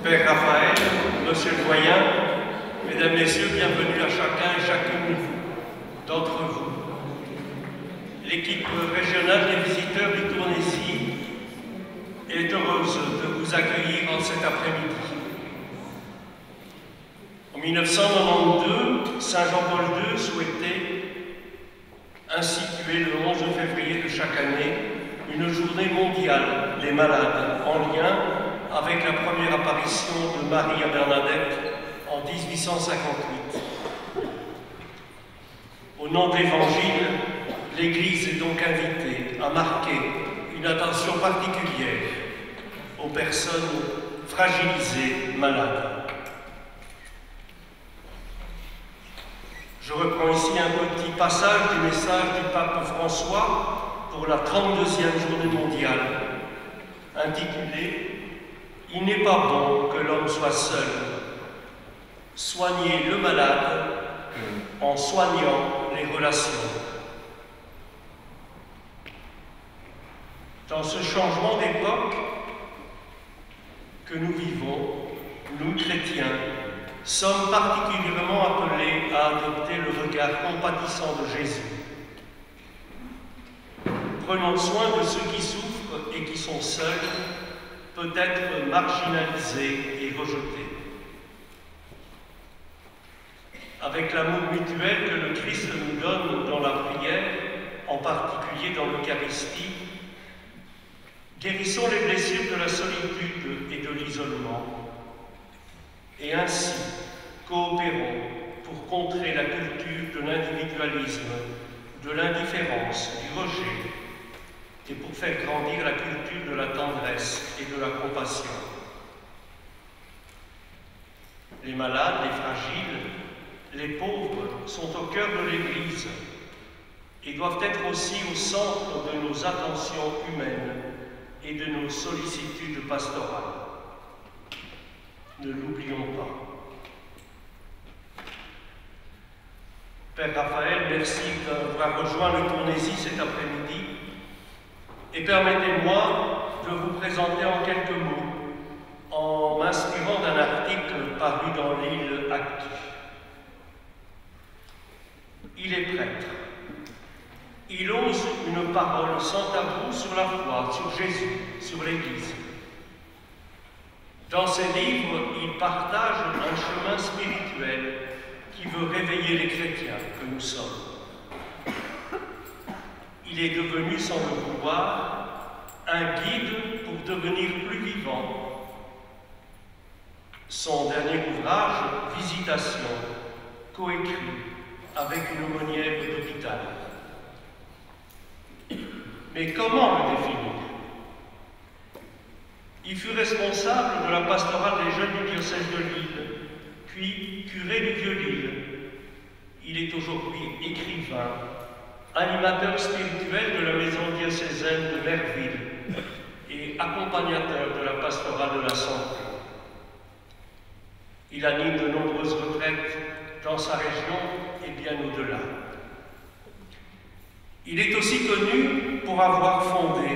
Père Raphaël, Monsieur le doyen, Mesdames, Messieurs, bienvenue à chacun et chacune d'entre vous. L'équipe régionale des visiteurs du Tournésis est heureuse de vous accueillir en cet après-midi. En 1992, Saint Jean-Paul II souhaitait instituer le 11 février de chaque année une journée mondiale des malades en lien avec la première apparition de Marie à Bernadette en 1858. Au nom de l'Évangile, l'Église est donc invitée à marquer une attention particulière aux personnes fragilisées, malades. Je reprends ici un petit passage du message du pape François pour la 32e journée mondiale, intitulée « Il n'est pas bon que l'homme soit seul. Soignez le malade en soignant les relations. » Dans ce changement d'époque que nous vivons, nous chrétiens sommes particulièrement appelés à adopter le regard compatissant de Jésus. Prenons soin de ceux qui souffrent et qui sont seuls, peut-être marginalisés et rejetés. Avec l'amour mutuel que le Christ nous donne dans la prière, en particulier dans l'Eucharistie, guérissons les blessures de la solitude et de l'isolement, et ainsi coopérons pour contrer la culture de l'individualisme, de l'indifférence, du rejet, et pour faire grandir la culture de la tendresse et de la compassion. Les malades, les fragiles, les pauvres sont au cœur de l'Église et doivent être aussi au centre de nos attentions humaines et de nos sollicitudes pastorales. Ne l'oublions pas. Père Raphaël, merci d'avoir rejoint le Tournésis cet après-midi et permettez-moi de vous présenter en quelques mots en m'inspirant d'un article paru dans l'Île Actu. Il est prêtre. Il ose une parole sans tabou sur la foi, sur Jésus, sur l'Église. Dans ses livres, il partage un chemin spirituel qui veut réveiller les chrétiens que nous sommes. Il est devenu, sans le vouloir, un guide pour devenir plus vivant. Son dernier ouvrage, Visitation, coécrit avec une aumônière d'hôpital. Mais comment le définir? Il fut responsable de la pastorale des jeunes du diocèse de Lille, puis curé du Vieux-Lille. Il est aujourd'hui écrivain, animateur spirituel de la maison diocésaine de Merville et accompagnateur de la pastorale de la santé. Il anime de nombreuses retraites dans sa région et bien au-delà. Il est aussi connu pour avoir fondé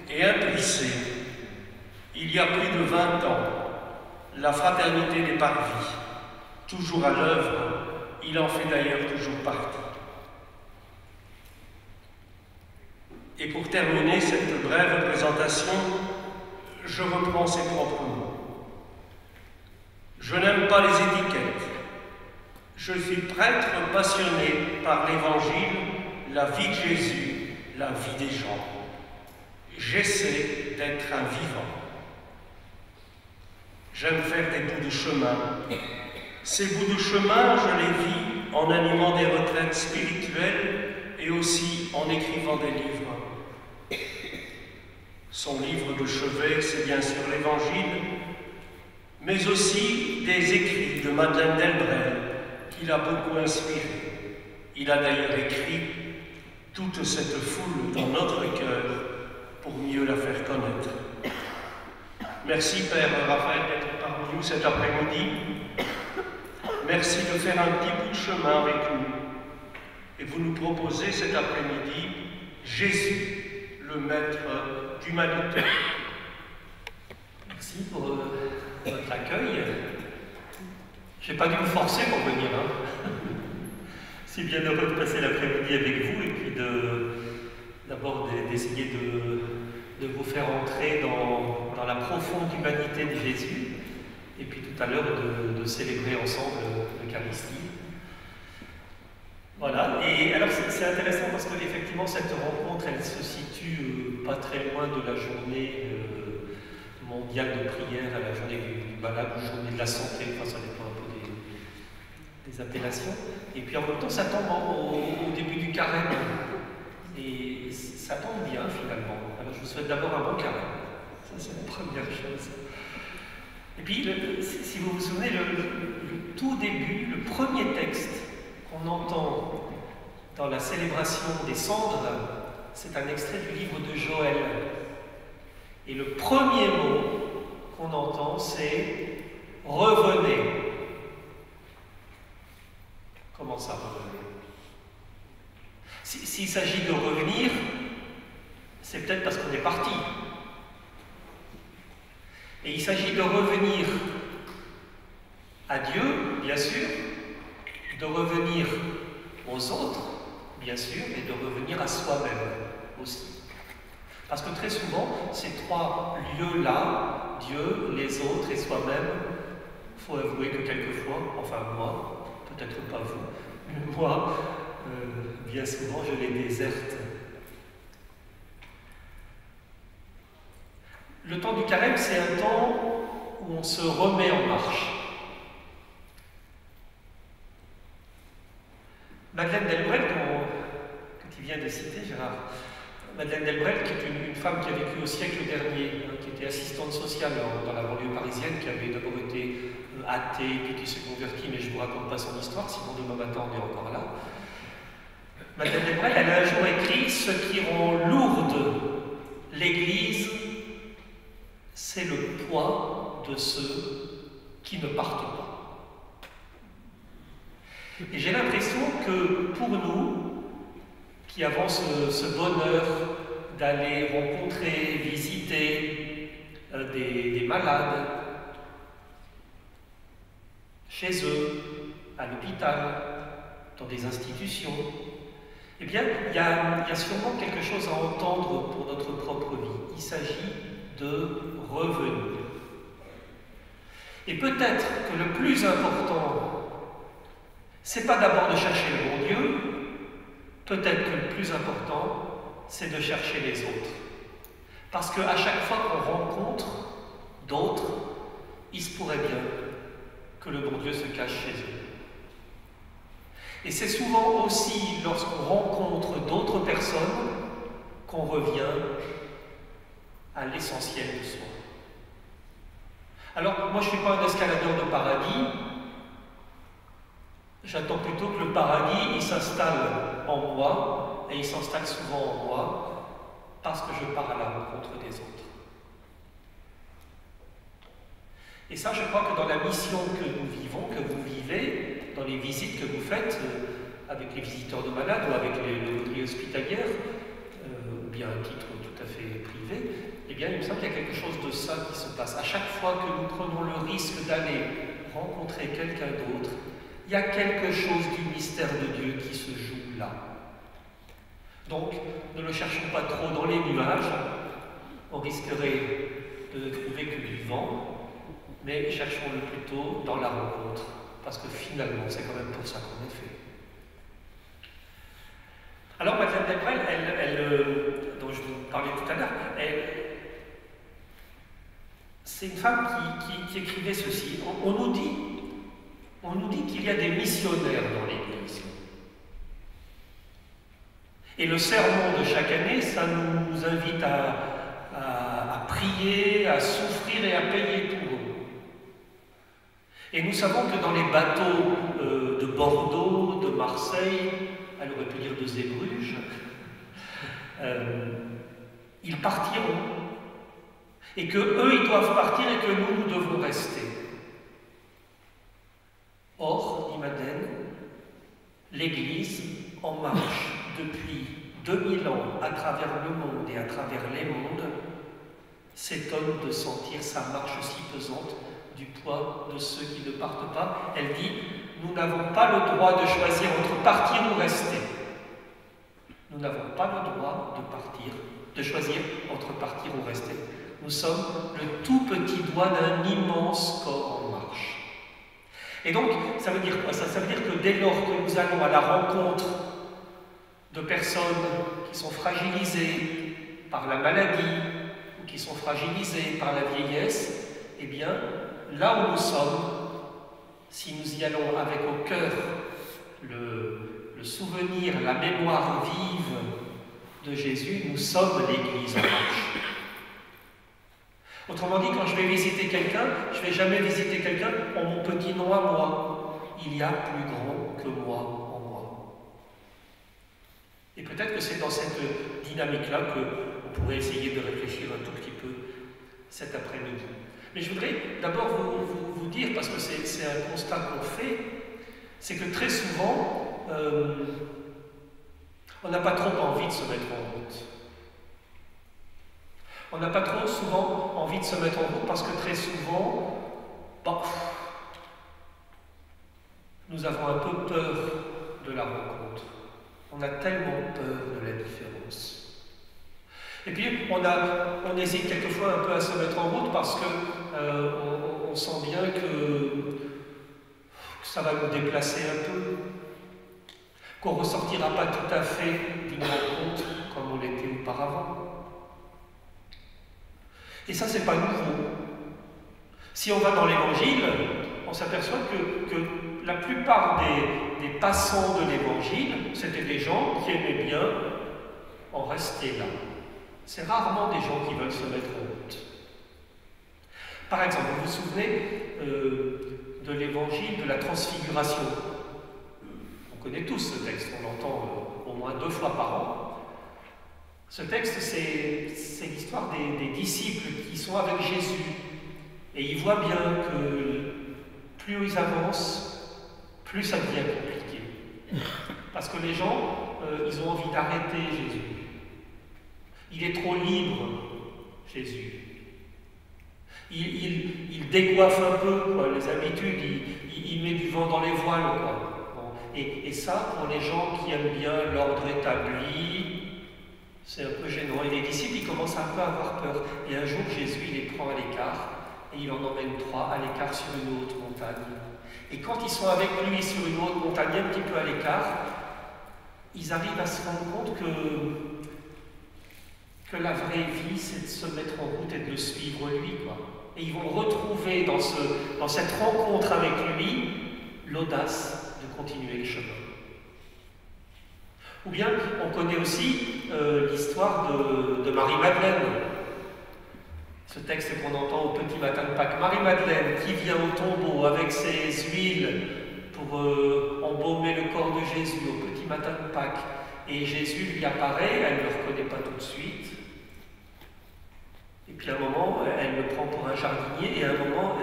et impulsé, il y a plus de 20 ans, la Fraternité des Parvis. Toujours à l'œuvre, il en fait d'ailleurs toujours partie. Et pour terminer cette brève présentation, je reprends ses propres mots. Je n'aime pas les étiquettes. Je suis prêtre passionné par l'Évangile, la vie de Jésus, la vie des gens. J'essaie d'être un vivant. J'aime faire des bouts de chemin. Ces bouts de chemin, je les vis en animant des retraites spirituelles et aussi en écrivant des livres. Son livre de chevet, c'est bien sûr l'Évangile, mais aussi des écrits de Madeleine Delbrel, qui l'a beaucoup inspiré. Il a d'ailleurs écrit toute cette foule dans notre cœur pour mieux la faire connaître. Merci Père Raphaël d'être parmi nous cet après-midi. Merci de faire un petit bout de chemin avec nous. Et vous nous proposez cet après-midi Jésus, le Maître d'humanité. Merci pour votre accueil. Je n'ai pas dû me forcer pour venir. Hein. Je suis bien heureux de passer l'après-midi avec vous et puis d'abord d'essayer de vous faire entrer dans la profonde humanité de Jésus et puis tout à l'heure de célébrer ensemble l'Eucharistie. Voilà, et alors c'est intéressant parce qu'effectivement cette rencontre elle se situe pas très loin de la journée mondiale de prière, à la journée du malade ou journée de la santé, enfin ça dépend un peu des appellations. Et puis en même temps ça tombe au début du carême et ça tombe bien finalement. Alors je vous souhaite d'abord un bon carême, ça c'est la première chose. Et puis si vous vous souvenez, le tout début, le premier texte qu'on entend dans la célébration des cendres, c'est un extrait du livre de Joël. Et le premier mot qu'on entend, c'est « revenez ». Comment ça, revenez? S'il s'agit de revenir, c'est peut-être parce qu'on est parti. Et il s'agit de revenir à Dieu, bien sûr, de revenir aux autres, bien sûr, et de revenir à soi-même aussi. Parce que très souvent, ces trois lieux-là, Dieu, les autres et soi-même, il faut avouer que quelquefois, enfin moi, peut-être pas vous, mais moi, bien souvent, je les déserte. Le temps du carême, c'est un temps où on se remet en marche. Madeleine Delbrel, que tu viens de citer, Gérard, Madeleine Delbrel, qui est une femme qui a vécu au siècle dernier, qui était assistante sociale dans la banlieue parisienne, qui avait d'abord été athée, puis qui s'est convertie, mais je ne vous raconte pas son histoire, sinon demain matin on est encore là. Madeleine Delbrel, elle a un jour écrit « Ce qui rend lourde l'Église, c'est le poids de ceux qui ne partent pas. » Et j'ai l'impression que pour nous, qui avons ce bonheur d'aller rencontrer, visiter des malades, chez eux, à l'hôpital, dans des institutions, eh bien, il y a sûrement quelque chose à entendre pour notre propre vie. Il s'agit de revenir. Et peut-être que le plus important, c'est pas d'abord de chercher le bon Dieu, peut-être que le plus important, c'est de chercher les autres. Parce qu'à chaque fois qu'on rencontre d'autres, il se pourrait bien que le bon Dieu se cache chez eux. Et c'est souvent aussi lorsqu'on rencontre d'autres personnes qu'on revient à l'essentiel de soi. Alors, moi je ne suis pas un escaladeur de paradis, j'attends plutôt que le paradis il s'installe en moi, et il s'installe souvent en moi, parce que je pars à la rencontre des autres. Et ça, je crois que dans la mission que nous vivons, que vous vivez, dans les visites que vous faites, avec les visiteurs de malades ou avec les loteries hospitalières, ou bien à titre tout à fait privé, eh bien, il me semble qu'il y a quelque chose de ça qui se passe. À chaque fois que nous prenons le risque d'aller rencontrer quelqu'un d'autre, il y a quelque chose du mystère de Dieu qui se joue là. Donc, ne le cherchons pas trop dans les nuages, on risquerait de ne trouver que du vent, mais cherchons-le plutôt dans la rencontre, parce que finalement, c'est quand même pour ça qu'on est fait. Alors, Madeleine Delbrel, dont je vous parlais tout à l'heure, c'est une femme qui écrivait ceci. On nous dit qu'il y a des missionnaires dans l'Église. Et le sermon de chaque année, ça nous invite à prier, à souffrir et à payer pour eux. Et nous savons que dans les bateaux de Bordeaux, de Marseille, elle aurait pu dire de Zeebrugge, ils partiront. Et que eux, ils doivent partir et que nous devons rester. Or, dit Madeleine, l'Église en marche depuis 2000 ans à travers le monde et à travers les mondes s'étonne de sentir sa marche si pesante du poids de ceux qui ne partent pas. Elle dit, nous n'avons pas le droit de choisir entre partir ou rester. Nous n'avons pas le droit de choisir entre partir ou rester. Nous sommes le tout petit doigt d'un immense corps en marche. Et donc, ça veut dire quoi? Ça veut dire que dès lors que nous allons à la rencontre de personnes qui sont fragilisées par la maladie, ou qui sont fragilisées par la vieillesse, eh bien, là où nous sommes, si nous y allons avec au cœur le souvenir, la mémoire vive de Jésus, nous sommes l'Église en marche. Autrement dit, quand je vais visiter quelqu'un, je ne vais jamais visiter quelqu'un en mon petit nom à moi. Il y a plus grand que moi en moi. Et peut-être que c'est dans cette dynamique-là qu'on pourrait essayer de réfléchir un tout petit peu cet après-midi. Mais je voudrais d'abord vous dire, parce que c'est un constat qu'on fait, c'est que très souvent, on n'a pas trop envie de se mettre en route. On n'a pas trop souvent envie de se mettre en route parce que très souvent, nous avons un peu peur de la rencontre. On a tellement peur de la différence. Et puis, on hésite quelquefois un peu à se mettre en route parce qu'on sent bien que ça va nous déplacer un peu, qu'on ne ressortira pas tout à fait d'une rencontre comme on l'était auparavant. Et ça, c'est pas nouveau. Si on va dans l'Évangile, on s'aperçoit que la plupart des passants de l'Évangile, c'était des gens qui aimaient bien en rester là. C'est rarement des gens qui veulent se mettre en route. Par exemple, vous vous souvenez de l'Évangile de la Transfiguration? On connaît tous ce texte, on l'entend au moins 2 fois par an. Ce texte, c'est l'histoire des disciples qui sont avec Jésus. Et ils voient bien que plus ils avancent, plus ça devient compliqué. Parce que les gens, ils ont envie d'arrêter Jésus. Il est trop libre, Jésus. Il décoiffe un peu quoi, les habitudes, il met du vent dans les voiles. Quoi. Bon. Et ça, pour les gens qui aiment bien l'ordre établi, c'est un peu gênant. Et les disciples, ils commencent un peu à avoir peur. Et un jour, Jésus, il les prend à l'écart, et il en emmène 3 à l'écart sur une haute montagne. Et quand ils sont avec lui sur une haute montagne, un petit peu à l'écart, ils arrivent à se rendre compte que la vraie vie, c'est de se mettre en route et de le suivre lui, quoi. Et ils vont retrouver dans cette rencontre avec lui l'audace de continuer le chemin. Ou bien, on connaît aussi l'histoire de Marie-Madeleine. Ce texte qu'on entend au petit matin de Pâques. Marie-Madeleine qui vient au tombeau avec ses huiles pour embaumer le corps de Jésus au petit matin de Pâques. Et Jésus lui apparaît, elle ne le reconnaît pas tout de suite. Et puis à un moment, elle le prend pour un jardinier, et à un moment,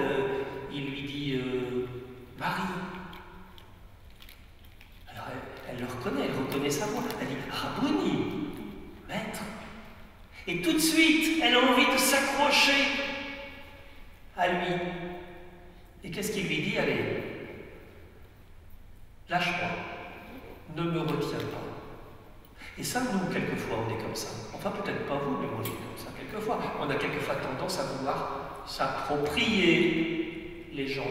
il lui dit Marie. Alors elle le reconnaît, elle reconnaît sa voix. Elle dit Rabouni, maître. Et tout de suite, elle a envie de s'accrocher à lui. Et qu'est-ce qu'il lui dit? Allez, lâche-moi, ne me retiens pas. Et ça, nous, quelquefois, on est comme ça. Enfin, peut-être pas vous, mais moi, je suis comme ça quelquefois. On a quelquefois tendance à vouloir s'approprier les gens.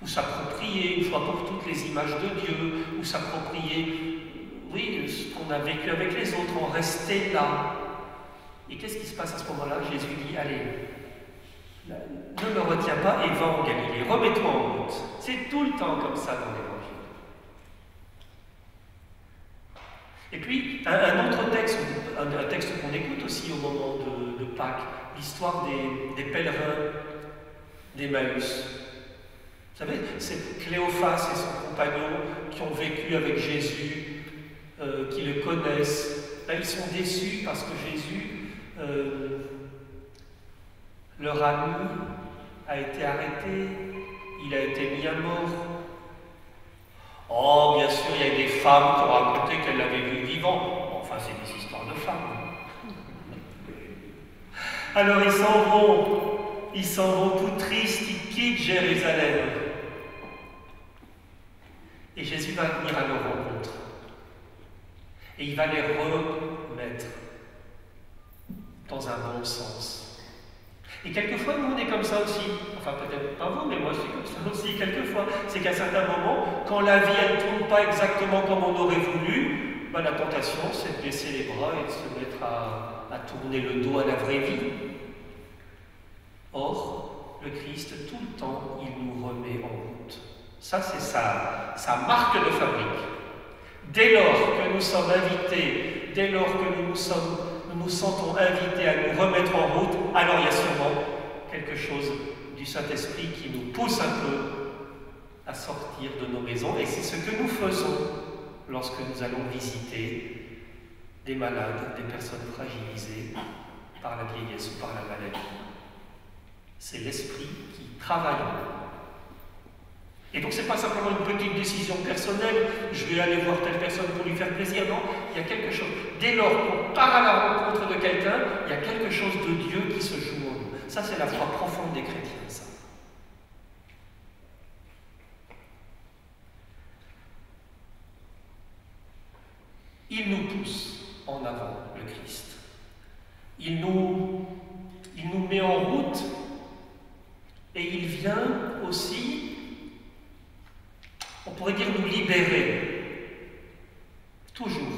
Ou s'approprier, une fois pour toutes, les images de Dieu. Ou s'approprier, oui, ce qu'on a vécu avec les autres, en rester là. Et qu'est-ce qui se passe à ce moment-là? Jésus dit, allez, ne me retiens pas et va en Galilée. Remets-toi en route. C'est tout le temps comme ça dans l'Évangile. Et puis, un autre texte, un texte qu'on écoute aussi au moment de Pâques, l'histoire des pèlerins d'Emmaüs. Vous savez, c'est Cléophas et son compagnon qui ont vécu avec Jésus, qui le connaissent. Là, ils sont déçus parce que Jésus, leur ami, a été arrêté, il a été mis à mort. Oh, bien sûr, il y a des femmes qui ont raconté qu'elles l'avaient vu vivant. Enfin, c'est des histoires de femmes. Alors, ils s'en vont ils s'en vont tout tristes, ils quittent Jérusalem. Et Jésus va venir à leur rencontre. Et il va les remettre dans un bon sens. Et quelquefois, nous, on est comme ça aussi. Enfin, peut-être pas vous, mais moi, je suis comme ça aussi quelquefois. C'est qu'à certains moments, quand la vie, elle ne tourne pas exactement comme on aurait voulu, ben, la tentation, c'est de baisser les bras et de se mettre à tourner le dos à la vraie vie. Or, le Christ, tout le temps, il nous remet en route. Ça, c'est sa marque de fabrique. Dès lors que nous sommes invités, dès lors que nous nous sentons invités à nous remettre en route, alors il y a sûrement quelque chose du Saint-Esprit qui nous pousse un peu à sortir de nos maisons. Et c'est ce que nous faisons lorsque nous allons visiter des malades, des personnes fragilisées par la vieillesse ou par la maladie. C'est l'Esprit qui travaille en nous. Et donc, ce n'est pas simplement une petite décision personnelle, je vais aller voir telle personne pour lui faire plaisir, non, il y a quelque chose. Dès lors qu'on part à la rencontre de quelqu'un, il y a quelque chose de Dieu qui se joue en nous. Ça, c'est la foi profonde des chrétiens, ça. Il nous pousse en avant, le Christ. Il nous met en route et il vient aussi, on pourrait dire, nous libérer. Toujours.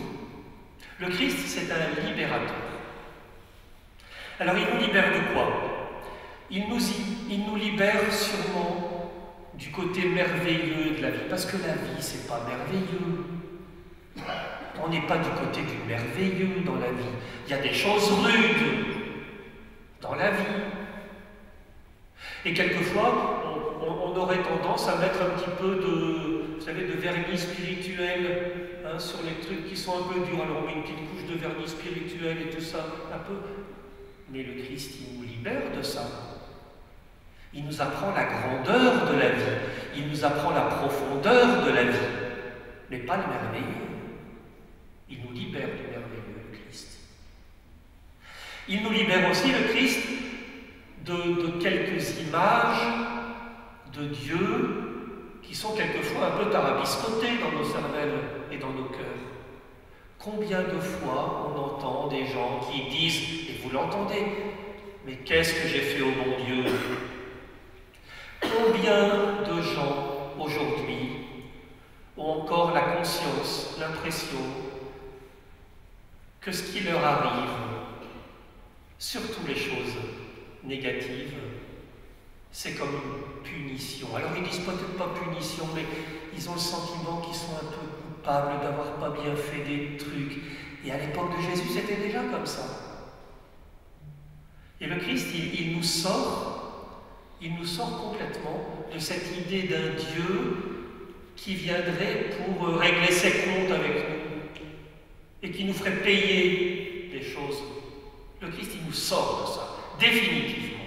Le Christ, c'est un libérateur. Alors, il nous libère de quoi? Il nous libère sûrement du côté merveilleux de la vie. Parce que la vie, c'est pas merveilleux. On n'est pas du côté du merveilleux dans la vie. Il y a des choses rudes dans la vie. Et quelquefois, on aurait tendance à mettre un petit peu de, vous savez, de vernis spirituel sur les trucs qui sont un peu durs. Alors on met une petite couche de vernis spirituel et tout ça, un peu. Mais le Christ, il nous libère de ça. Il nous apprend la grandeur de la vie. Il nous apprend la profondeur de la vie. Mais pas le merveilleux. Il nous libère du merveilleux, le Christ. Il nous libère aussi, le Christ, de quelques images de Dieu qui sont quelquefois un peu tarabiscotées dans nos cervelles et dans nos cœurs. Combien de fois on entend des gens qui disent, et vous l'entendez, mais qu'est-ce que j'ai fait au bon Dieu? Combien de gens aujourd'hui ont encore la conscience, l'impression que ce qui leur arrive, surtout les choses négatives, c'est comme une punition. Alors ils disent peut-être pas punition, mais ils ont le sentiment qu'ils sont un peu coupables d'avoir pas bien fait des trucs. Et à l'époque de Jésus, c'était déjà comme ça. Et le Christ, il nous sort complètement de cette idée d'un Dieu qui viendrait pour régler ses comptes avec nous et qui nous ferait payer des choses. Le Christ, il nous sort de ça, définitivement.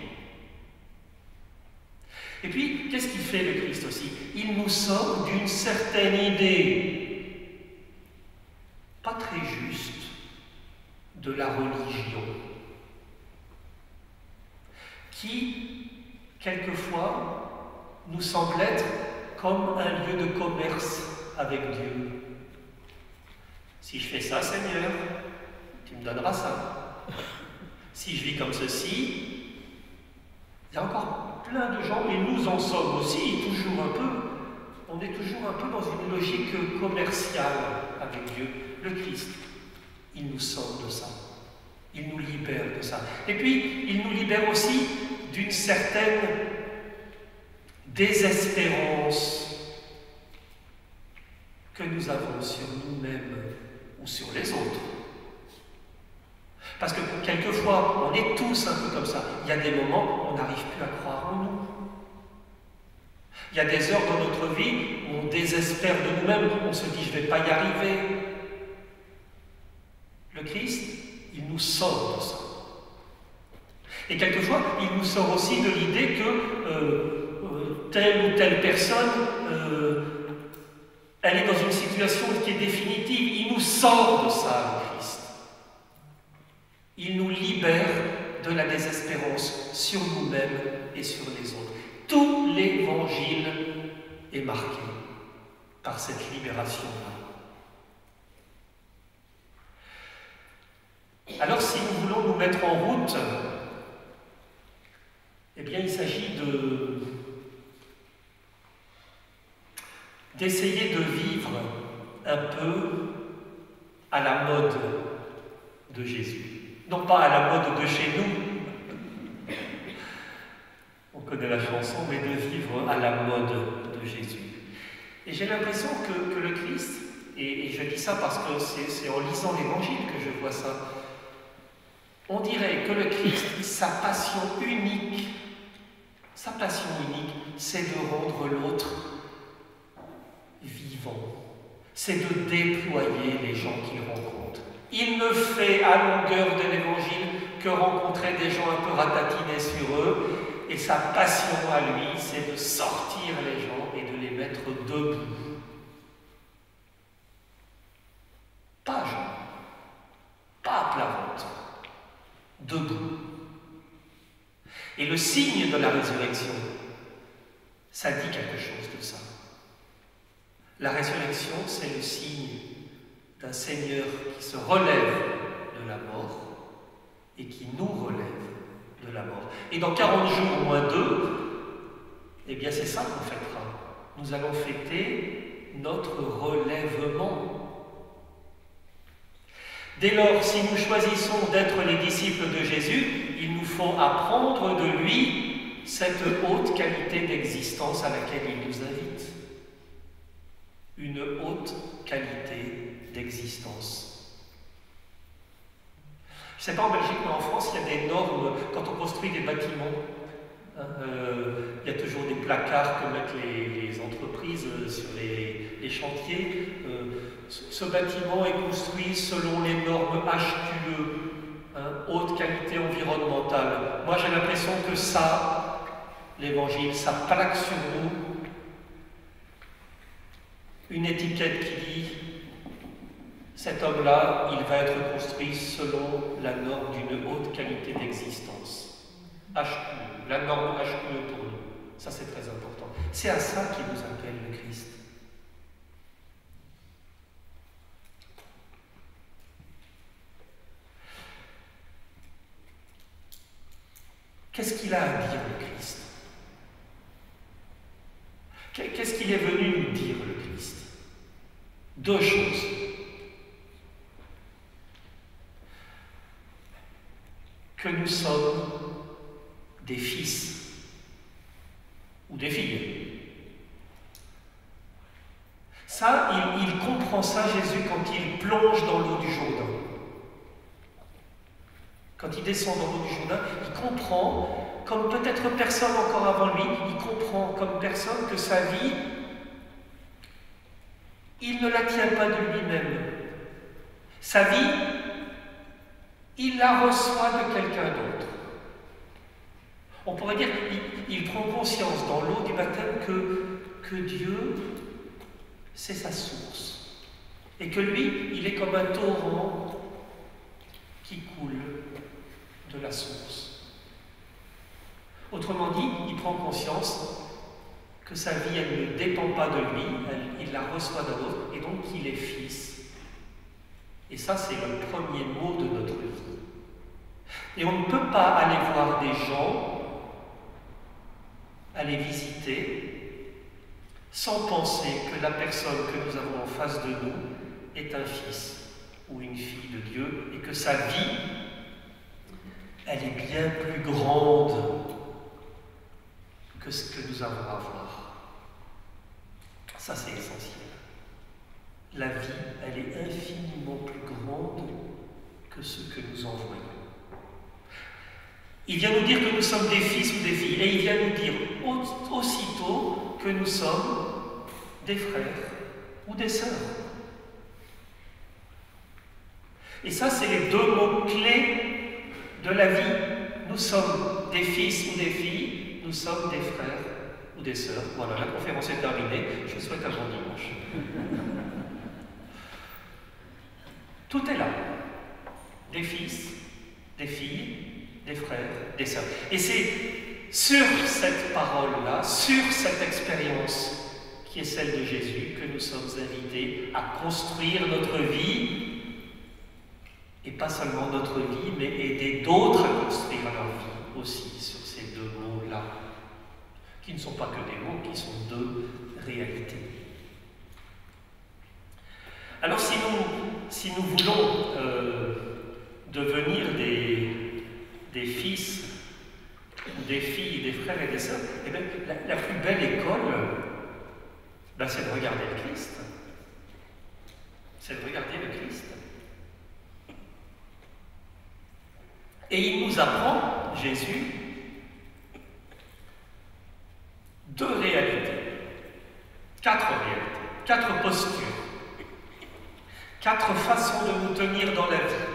Et puis, qu'est-ce qu'il fait le Christ aussi? Il nous sort d'une certaine idée, pas très juste, de la religion, qui, quelquefois, nous semble être comme un lieu de commerce avec Dieu. Si je fais ça, Seigneur, tu me donneras ça. Si je vis comme ceci, il y a encore plein de gens, et nous en sommes aussi, toujours un peu, on est toujours un peu dans une logique commerciale avec Dieu. Le Christ, il nous sort de ça. Il nous libère de ça. Et puis, il nous libère aussi d'une certaine désespérance que nous avons sur nous-mêmes ou sur les autres. Parce que quelquefois, on est tous un peu comme ça. Il y a des moments où on n'arrive plus à croire en nous. Il y a des heures dans notre vie où on désespère de nous-mêmes, on se dit « je ne vais pas y arriver ». Le Christ, il nous sort de ça. Et quelquefois, il nous sort aussi de l'idée que telle ou telle personne, elle est dans une situation qui est définitive. Il nous sort de ça, le Christ. Il nous libère de la désespérance sur nous-mêmes et sur les autres. Tout l'Évangile est marqué par cette libération-là. Alors, si nous voulons nous mettre en route, eh bien, il s'agit d'essayer de vivre un peu à la mode de Jésus. Non pas à la mode de chez nous, on connaît la chanson, mais de vivre à la mode de Jésus. Et j'ai l'impression que le Christ, et je dis ça parce que c'est en lisant l'Évangile que je vois ça, on dirait que le Christ, sa passion unique, c'est de rendre l'autre vivant, c'est de déployer les gens qu'il rencontre. Il ne fait à longueur de l'Évangile que rencontrer des gens un peu ratatinés sur eux, et sa passion à lui, c'est de sortir les gens et de les mettre debout. Pas à genoux, pas à plat ventre, debout. Et le signe de la résurrection, ça dit quelque chose de ça. La résurrection, c'est le signe d'un Seigneur qui se relève de la mort et qui nous relève de la mort. Et dans 40 jours moins 2, eh bien c'est ça qu'on fêtera. Nous allons fêter notre relèvement. Dès lors, si nous choisissons d'être les disciples de Jésus, il nous faut apprendre de lui cette haute qualité d'existence à laquelle il nous invite. Une haute qualité d'existence. Je ne sais pas en Belgique, mais en France, il y a des normes quand on construit des bâtiments. Il y a toujours des placards que mettent les entreprises sur les chantiers. Ce bâtiment est construit selon les normes HQE, haute qualité environnementale. Moi, j'ai l'impression que ça, l'Évangile, ça plaque sur nous une étiquette qui dit cet homme-là, il va être construit selon la norme d'une haute qualité d'existence. HQE, la norme HQE pour nous. Ça, c'est très important. C'est à ça qu'il nous appelle le Christ. Qu'est-ce qu'il a à dire, le Christ? Qu'est-ce qu'il est venu nous dire, le Christ? Deux choses. Que nous sommes des fils ou des filles. Ça, il comprend ça, Jésus, quand il plonge dans l'eau du Jourdain. Quand il descend dans l'eau du Jourdain, il comprend, comme peut-être personne encore avant lui, il comprend comme personne que sa vie, il ne la tient pas de lui-même. Sa vie, il la reçoit de quelqu'un d'autre. On pourrait dire qu'il prend conscience dans l'eau du baptême que Dieu, c'est sa source. Et que lui, il est comme un torrent qui coule de la source. Autrement dit, il prend conscience que sa vie, elle ne dépend pas de lui, il la reçoit d'un autre, et donc il est fils. Et ça, c'est le premier mot de notre vie. Et on ne peut pas aller voir des gens, aller visiter, sans penser que la personne que nous avons en face de nous est un fils ou une fille de Dieu, et que sa vie, elle est bien plus grande que ce que nous avons à voir. Ça, c'est essentiel. La vie, elle est infiniment plus grande que ce que nous en voyons. Il vient nous dire que nous sommes des fils ou des filles, et il vient nous dire aussitôt que nous sommes des frères ou des sœurs. Et ça, c'est les deux mots clés de la vie. Nous sommes des fils ou des filles, nous sommes des frères ou des sœurs. Voilà, la conférence est terminée. Je vous souhaite un bon dimanche. Tout est là. Des fils, des filles, des frères, des sœurs. Et c'est sur cette parole-là, sur cette expérience qui est celle de Jésus, que nous sommes invités à construire notre vie, et pas seulement notre vie, mais aider d'autres à construire leur vie aussi sur ces deux mots-là, qui ne sont pas que des mots, qui sont deux réalités. Alors si nous voulons devenir des fils, des filles, des frères et des sœurs, eh bien, la plus belle école, c'est de regarder le Christ. C'est de regarder le Christ. Et il nous apprend, Jésus, deux réalités, quatre réalités, quatre postures, quatre façons de nous tenir dans la vie,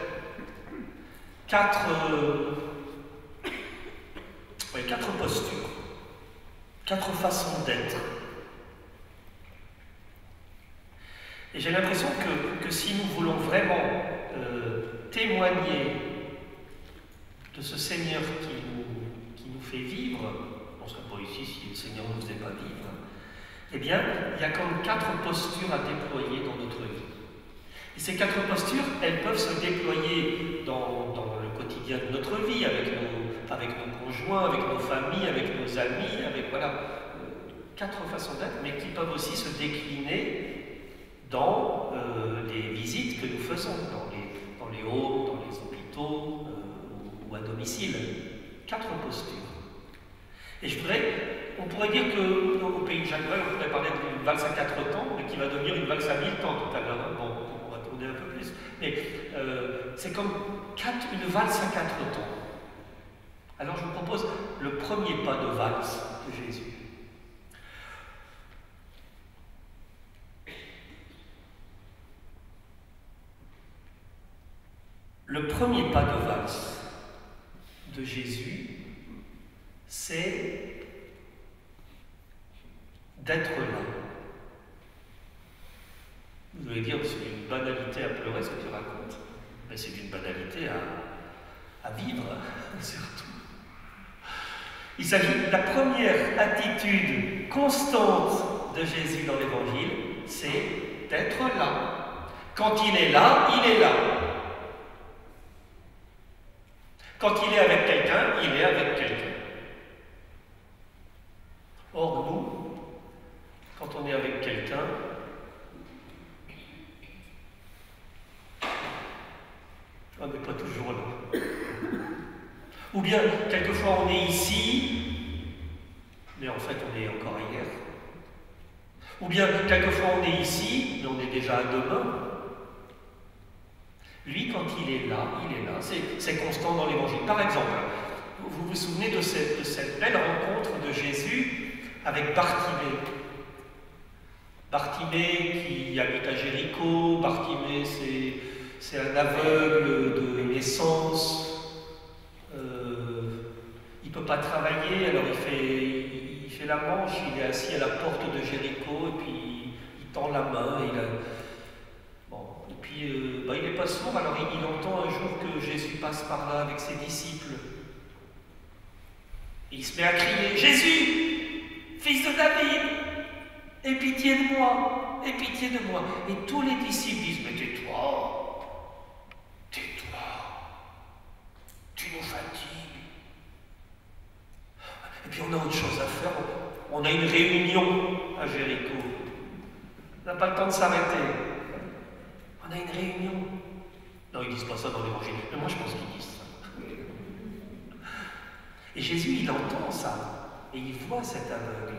quatre postures, quatre façons d'être. Et j'ai l'impression que si nous voulons vraiment témoigner de ce Seigneur qui nous fait vivre, on ne serait pas ici si le Seigneur ne nous faisait pas vivre, eh bien, il y a comme quatre postures à déployer dans notre vie. Et ces quatre postures, elles peuvent se déployer dans le quotidien de notre vie, avec nos conjoints, avec nos familles, avec nos amis, avec quatre façons d'être, mais qui peuvent aussi se décliner dans les visites que nous faisons, dans les homes, dans les hôpitaux ou à domicile. Quatre postures. Et on pourrait dire qu'au pays de Jacques Brel, on pourrait parler d'une valse à 4 temps, mais qui va devenir une valse à 1000 temps tout à l'heure. Bon, on va tourner un peu plus. Mais c'est comme une valse à 4 temps. Alors je vous propose le premier pas de valse de Jésus. Le premier pas de valse de Jésus, c'est d'être là. Vous allez dire, c'est une banalité à pleurer ce que tu racontes. Mais c'est une banalité à vivre, surtout. Il s'agit de la première attitude constante de Jésus dans l'Évangile, c'est d'être là. Quand il est là, il est là. Quand il est avec quelqu'un, il est avec quelqu'un. Or, nous, quand on est avec quelqu'un, on n'est pas toujours là. Ou bien, quelquefois, on est ici, mais en fait, on est encore ailleurs. Ou bien, quelquefois, on est ici, mais on est déjà à demain. Lui, quand il est là, c'est constant dans l'Évangile. Par exemple, vous vous souvenez de cette belle rencontre de Jésus avec Bartimée. Bartimée qui habite à Jéricho. Bartimée, c'est un aveugle de naissance. Il ne peut pas travailler, alors il fait la manche, il est assis à la porte de Jéricho, et puis il tend la main, il n'est pas sourd, alors il entend un jour que Jésus passe par là avec ses disciples. Et il se met à crier, « Jésus, fils de David, aie pitié de moi, aie pitié de moi. » Et tous les disciples disent, « Mais tais-toi, tu nous fatigues. » Et puis on a autre chose à faire, on a une réunion à Jéricho. On n'a pas le temps de s'arrêter. On a une réunion. Non, ils ne disent pas ça dans l'Évangile, mais moi je pense qu'ils disent ça. Et Jésus, il entend ça, et il voit cet aveugle.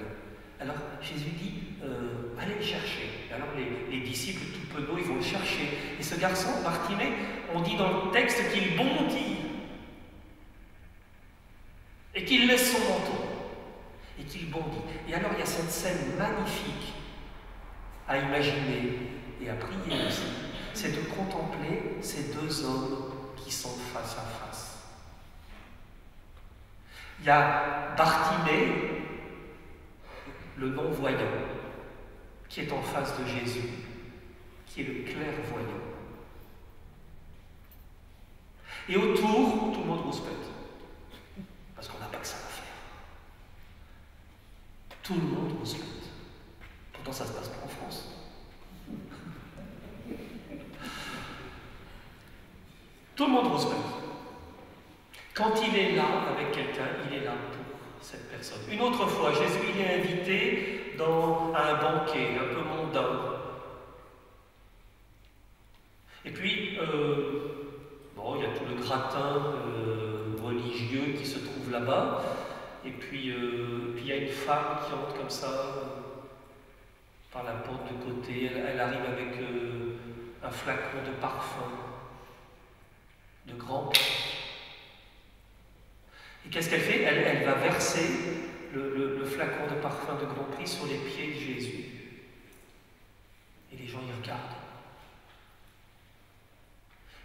Alors Jésus dit, allez le chercher. Alors les disciples tout penauds, ils vont le chercher. Et ce garçon, Bartimée, on dit dans le texte qu'il bondit, et qu'il laisse son manteau, et qu'il bondit. Et alors il y a cette scène magnifique à imaginer et à prier aussi. C'est de contempler ces deux hommes qui sont face à face. Il y a Bartimée, le non-voyant, qui est en face de Jésus, qui est le clairvoyant. Et autour, tout le monde rouspète. Parce qu'on n'a pas que ça à faire. Tout le monde rouspète. Pourtant, ça se passe pas en France. Tout le monde rouspète. Quand il est là avec quelqu'un, il est là pour cette personne. Une autre fois, Jésus il est invité à un banquet un peu mondain. Et puis, bon, il y a tout le gratin religieux qui se trouve là-bas. Et puis, il y a une femme qui entre comme ça, par la porte de côté. Elle arrive avec un flacon de parfum, de grand prix. Et qu'est-ce qu'elle fait? Elle va verser le flacon de parfum de grand prix sur les pieds de Jésus. Et les gens y regardent.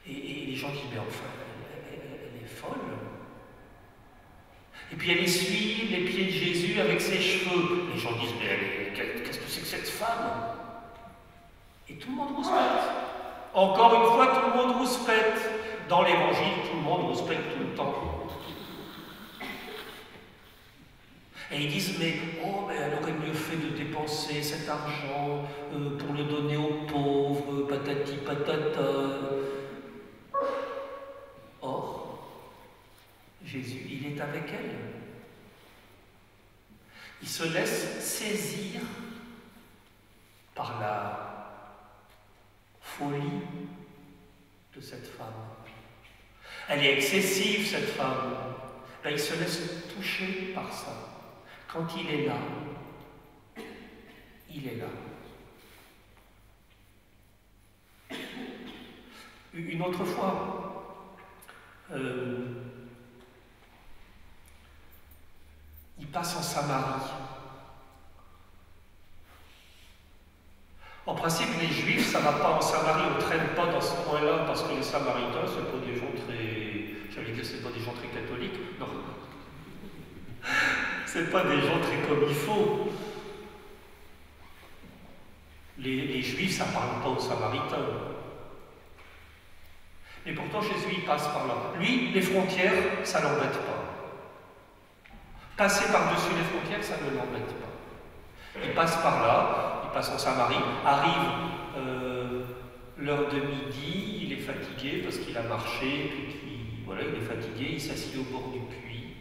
Et les gens disent, mais enfin, elle est folle. Et puis elle essuie les pieds de Jésus avec ses cheveux. Les gens disent, mais qu'est-ce que c'est que cette femme? Et tout le monde rouspète. Encore une fois, tout le monde rouspète. Dans l'évangile, tout le monde rouspète tout le temps. Et ils disent, mais elle aurait mieux fait de dépenser cet argent pour le donner aux pauvres, patati patata. Or, Jésus, il est avec elle. Il se laisse saisir par la folie de cette femme. Elle est excessive, cette femme. Là, il se laisse toucher par ça. Quand il est là, il est là. Une autre fois, il passe en Samarie. En principe, les Juifs, ça ne va pas en Samarie, on ne traîne pas dans ce coin-là, parce que les Samaritains, ce sont pas des gens très... J'allais dire, c'est pas des gens très catholiques. Non. C'est pas des gens très comme il faut. Les Juifs, ça ne parle pas aux Samaritains. Mais pourtant, Jésus, il passe par là. Lui, les frontières, ça ne l'embête pas. Passer par-dessus les frontières, ça ne l'embête pas. Il passe par là, il passe en Samarie, arrive l'heure de midi, il est fatigué parce qu'il a marché, puis voilà, il est fatigué, il s'assied au bord du puits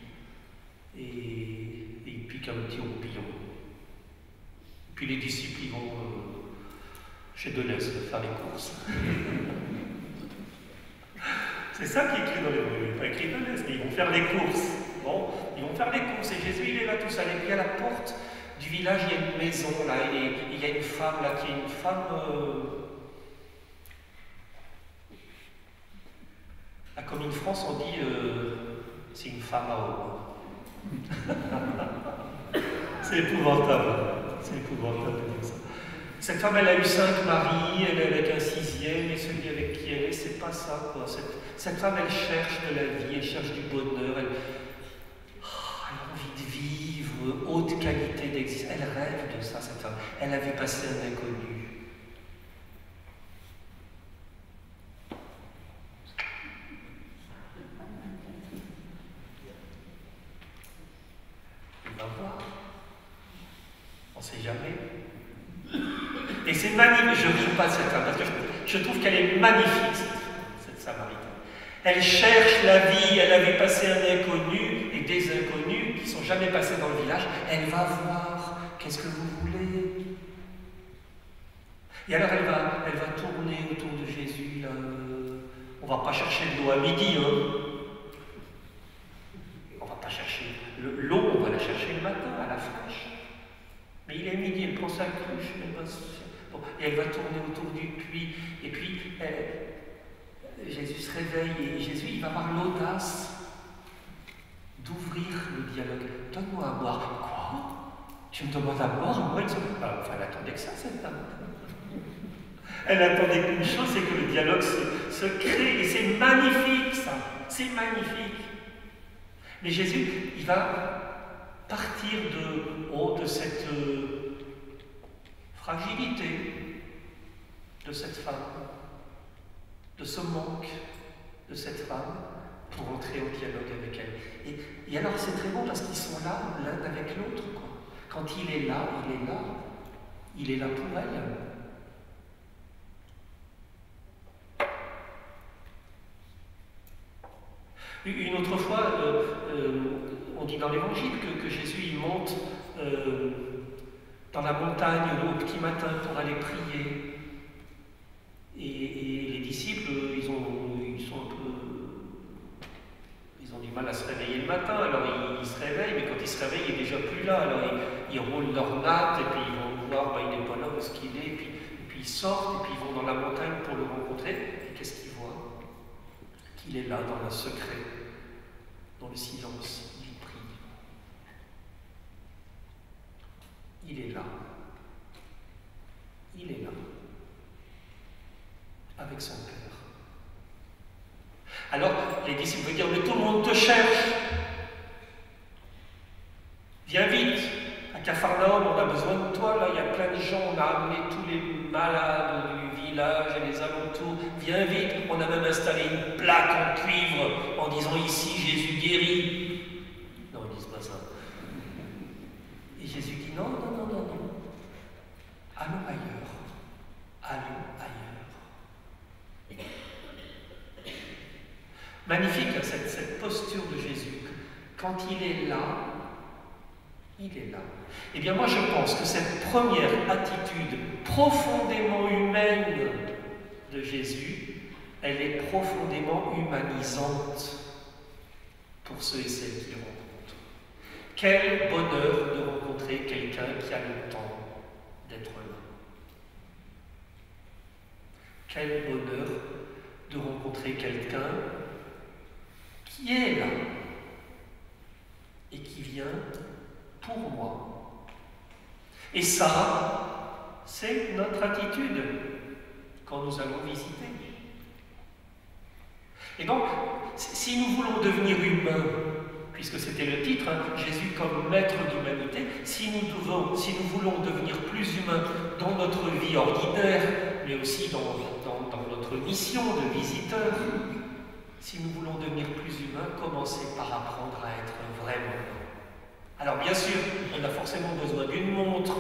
et il pique un petit roupillon. Puis les disciples ils vont chez Deleuze faire les courses. C'est ça qui est écrit dans les rues, pas écrit Deleuze, mais ils vont faire les courses. Bon, ils vont faire les courses et Jésus il est là tout seul. Et puis à la porte du village, il y a une maison là, et il y a une femme là qui est une femme. Là, comme en France, on dit c'est une femme à homme. C'est épouvantable. C'est épouvantable de dire ça. Cette femme, elle a eu 5 maris, elle est avec un 6e, et celui avec qui elle est, c'est pas ça, quoi. Cette femme, elle cherche de la vie, elle cherche du bonheur, elle a envie de vivre, haute qualité d'existence. Elle rêve de ça, cette femme. Elle a vu passer un inconnu. Il va voir. On ne sait jamais. Et c'est magnifique, je ne ris pas de cette femme, parce que je trouve qu'elle est magnifique, cette Samaritaine. Elle cherche la vie, elle a vu passer un inconnu et des inconnus qui ne sont jamais passés dans le village. Elle va voir, qu'est-ce que vous voulez? Et alors elle va tourner autour de Jésus. Là. On ne va pas chercher de l'eau à midi. Hein. On ne va pas chercher l'eau, on va la chercher le matin, à la fraîche. Mais il est midi, elle prend sa cruche, et elle va tourner autour du puits. Et puis, Jésus se réveille et Jésus, il va avoir l'audace d'ouvrir le dialogue. Donne-moi à boire. Quoi? Tu me demandes à boire? Moi, elle attendait que ça, cette dame. Elle attendait qu'une chose, c'est que le dialogue se crée. Et c'est magnifique, ça. C'est magnifique. Mais Jésus, il va partir de cette fragilité de cette femme, de ce manque de cette femme, pour entrer au dialogue avec elle. Et alors c'est très bon parce qu'ils sont là l'un avec l'autre. Quand il est là, il est là. Il est là pour elle. Une autre fois, on dit dans l'Évangile que Jésus il monte dans la montagne au petit matin pour aller prier. Et les disciples, ils ont du mal à se réveiller le matin, alors ils se réveillent, mais quand ils se réveillent, il n'est déjà plus là. Alors ils roulent leur natte, et puis ils vont voir, il n'est pas là, où est-ce qu'il est, et puis ils sortent, et puis ils vont dans la montagne pour le rencontrer. Et qu'est-ce qu'ils voient? Qu'il est là, dans le secret, dans le silence, il prie. Il est là. Il est là. Avec son cœur. Alors, les disciples vont dire, mais tout le monde te cherche. Viens vite. À Capharnaüm, on a besoin de toi. Là, il y a plein de gens. On a amené tous les malades du village et les alentours. Viens vite. On a même installé une plaque en cuivre en disant, ici, Jésus guérit. Non, ils ne disent pas ça. Et Jésus dit, non. Allons ailleurs. Allons ailleurs. Magnifique cette posture de Jésus. Quand il est là, il est là. Eh bien moi je pense que cette première attitude profondément humaine de Jésus, elle est profondément humanisante pour ceux et celles qui le rencontrent. Quel bonheur de rencontrer quelqu'un qui a le temps d'être là. Quel bonheur de rencontrer quelqu'un qui est là et qui vient pour moi. Et ça, c'est notre attitude quand nous allons visiter. Et donc, si nous voulons devenir humains, puisque c'était le titre, Jésus comme maître d'humanité, si nous voulons devenir plus humains dans notre vie ordinaire, mais aussi dans notre mission de visiteur, si nous voulons devenir plus humains, commencez par apprendre à être vraiment humains. Alors bien sûr, on a forcément besoin d'une montre,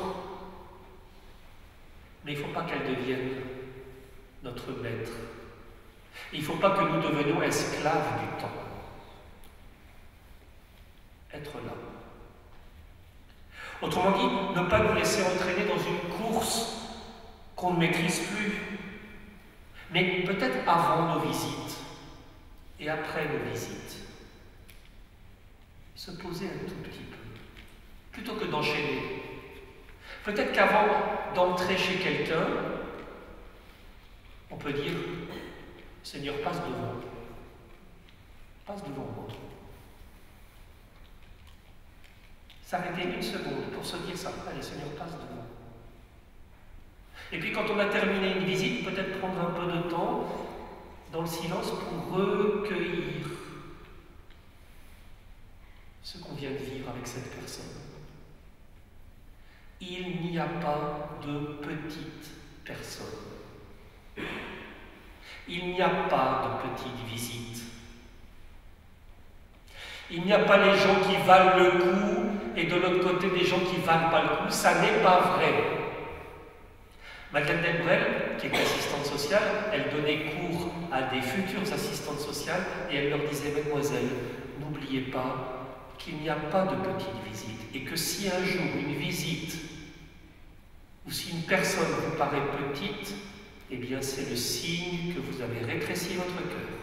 mais il ne faut pas qu'elle devienne notre maître. Il ne faut pas que nous devenions esclaves du temps. Être là. Autrement dit, ne pas nous laisser entraîner dans une course qu'on ne maîtrise plus, mais peut-être avant nos visites et après nos visites. Se poser un tout petit peu, plutôt que d'enchaîner. Peut-être qu'avant d'entrer chez quelqu'un, on peut dire, Seigneur, passe devant. Passe devant moi. S'arrêter une seconde pour se dire ça. Allez, Seigneur, passe devant. Et puis quand on a terminé une visite, peut-être prendre un peu de temps dans le silence pour recueillir ce qu'on vient de vivre avec cette personne. Il n'y a pas de petite personne. Il n'y a pas de petite visite. Il n'y a pas les gens qui valent le coup et de l'autre côté des gens qui ne valent pas le coup. Ça n'est pas vrai. Madeleine Delbrel, qui est assistante sociale, elle donnait cours à des futures assistantes sociales et elle leur disait, mesdemoiselles, n'oubliez pas qu'il n'y a pas de petite visite et que si un jour une visite ou si une personne vous paraît petite, eh bien c'est le signe que vous avez rétréci votre cœur.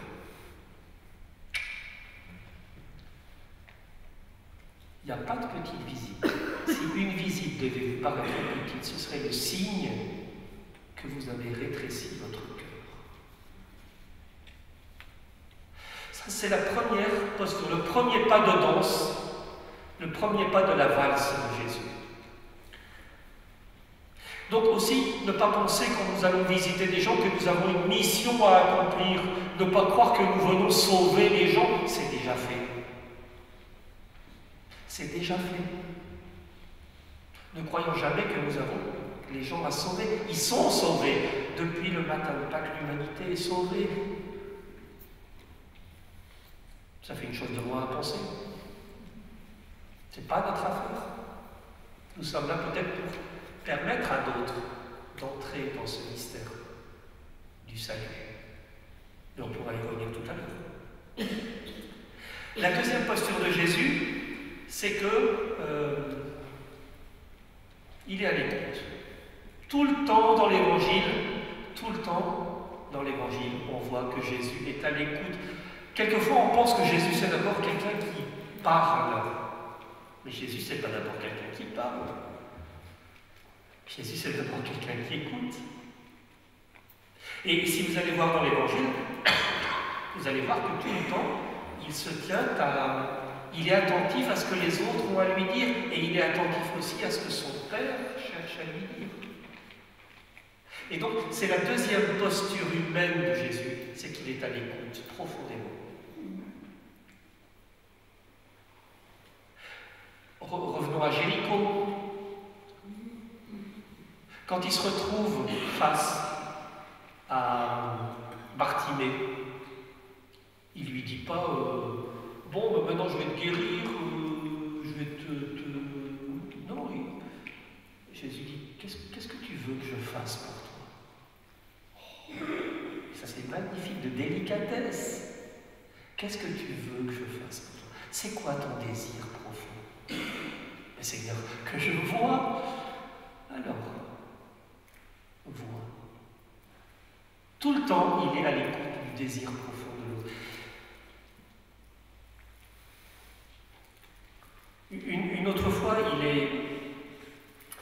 Il n'y a pas de petite visite. Si une visite devait vous paraître petite, ce serait le signe que vous avez rétréci votre cœur. Ça, c'est la première posture, le premier pas de danse, le premier pas de la valse de Jésus. Donc aussi, ne pas penser quand nous allons visiter des gens que nous avons une mission à accomplir, ne pas croire que nous venons sauver les gens, c'est déjà fait. C'est déjà fait. Ne croyons jamais que nous avons les gens à sauver. Ils sont sauvés. Depuis le matin de Pâques, l'humanité est sauvée. Ça fait une chose de moins à penser. Ce n'est pas notre affaire. Nous sommes là peut-être pour permettre à d'autres d'entrer dans ce mystère du salut. Et on pourra y revenir tout à l'heure. La deuxième posture de Jésus, c'est que il est à l'écoute. Tout le temps dans l'Évangile, on voit que Jésus est à l'écoute. Quelquefois, on pense que Jésus, c'est d'abord quelqu'un qui parle. Mais Jésus, c'est pas d'abord quelqu'un qui parle. Jésus, c'est d'abord quelqu'un qui écoute. Et si vous allez voir dans l'Évangile, vous allez voir que tout le temps, il est attentif à ce que les autres ont à lui dire, et il est attentif aussi à ce que son Père cherche à lui dire. Et donc, c'est la deuxième posture humaine de Jésus, c'est qu'il est à l'écoute profondément. Revenons à Jéricho. Quand il se retrouve face à Bartimée, il ne lui dit pas bon, maintenant je vais te guérir, je vais te... Non, Jésus dit qu'est-ce que tu veux que je fasse pour toi? Ça, c'est magnifique de délicatesse. Qu'est-ce que tu veux que je fasse pour toi? C'est quoi ton désir profond? Mais Seigneur, que je vois. Alors, vois. Tout le temps, il est à l'écoute du désir profond de l'autre. Une autre fois,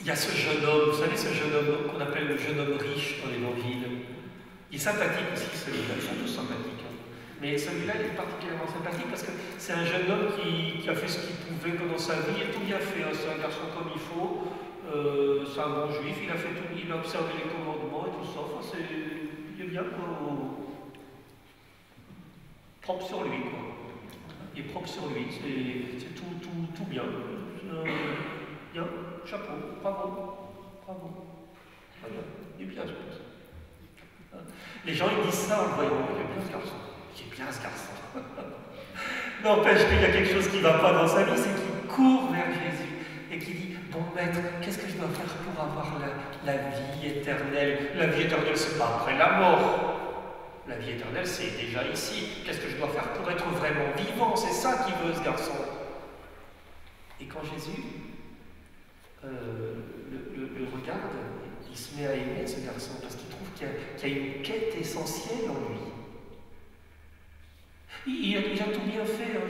il y a ce jeune homme, vous savez, ce jeune homme qu'on appelle le jeune homme riche dans l'Évangile. Il est sympathique aussi, celui-là. Ils sont tous sympathiques. Hein. Mais celui-là, il est particulièrement sympathique parce que c'est un jeune homme qui a fait ce qu'il pouvait pendant sa vie et tout bien fait. Hein. C'est un garçon comme il faut. C'est un bon juif. Il a fait tout, il a observé les commandements et tout ça. Enfin, il est bien propre sur lui, quoi. Il est propre sur lui. C'est tout bien. Bien, chapeau, bravo. Il est bien, je pense. Les gens, ils disent ça en le voyant. Il est bien ce garçon. N'empêche qu'il y a quelque chose qui ne va pas dans sa vie, c'est qu'il court vers Jésus et qu'il dit, bon maître, qu'est-ce que je dois faire pour avoir la vie éternelle? La vie éternelle, c'est pas après la mort. La vie éternelle, c'est déjà ici. Qu'est-ce que je dois faire pour être vraiment vivant? C'est ça qu'il veut, ce garçon. Et quand Jésus le regarde, il se met à aimer ce garçon parce qu'il trouve qu'il y a une quête essentielle en lui. Il a tout bien fait. Hein.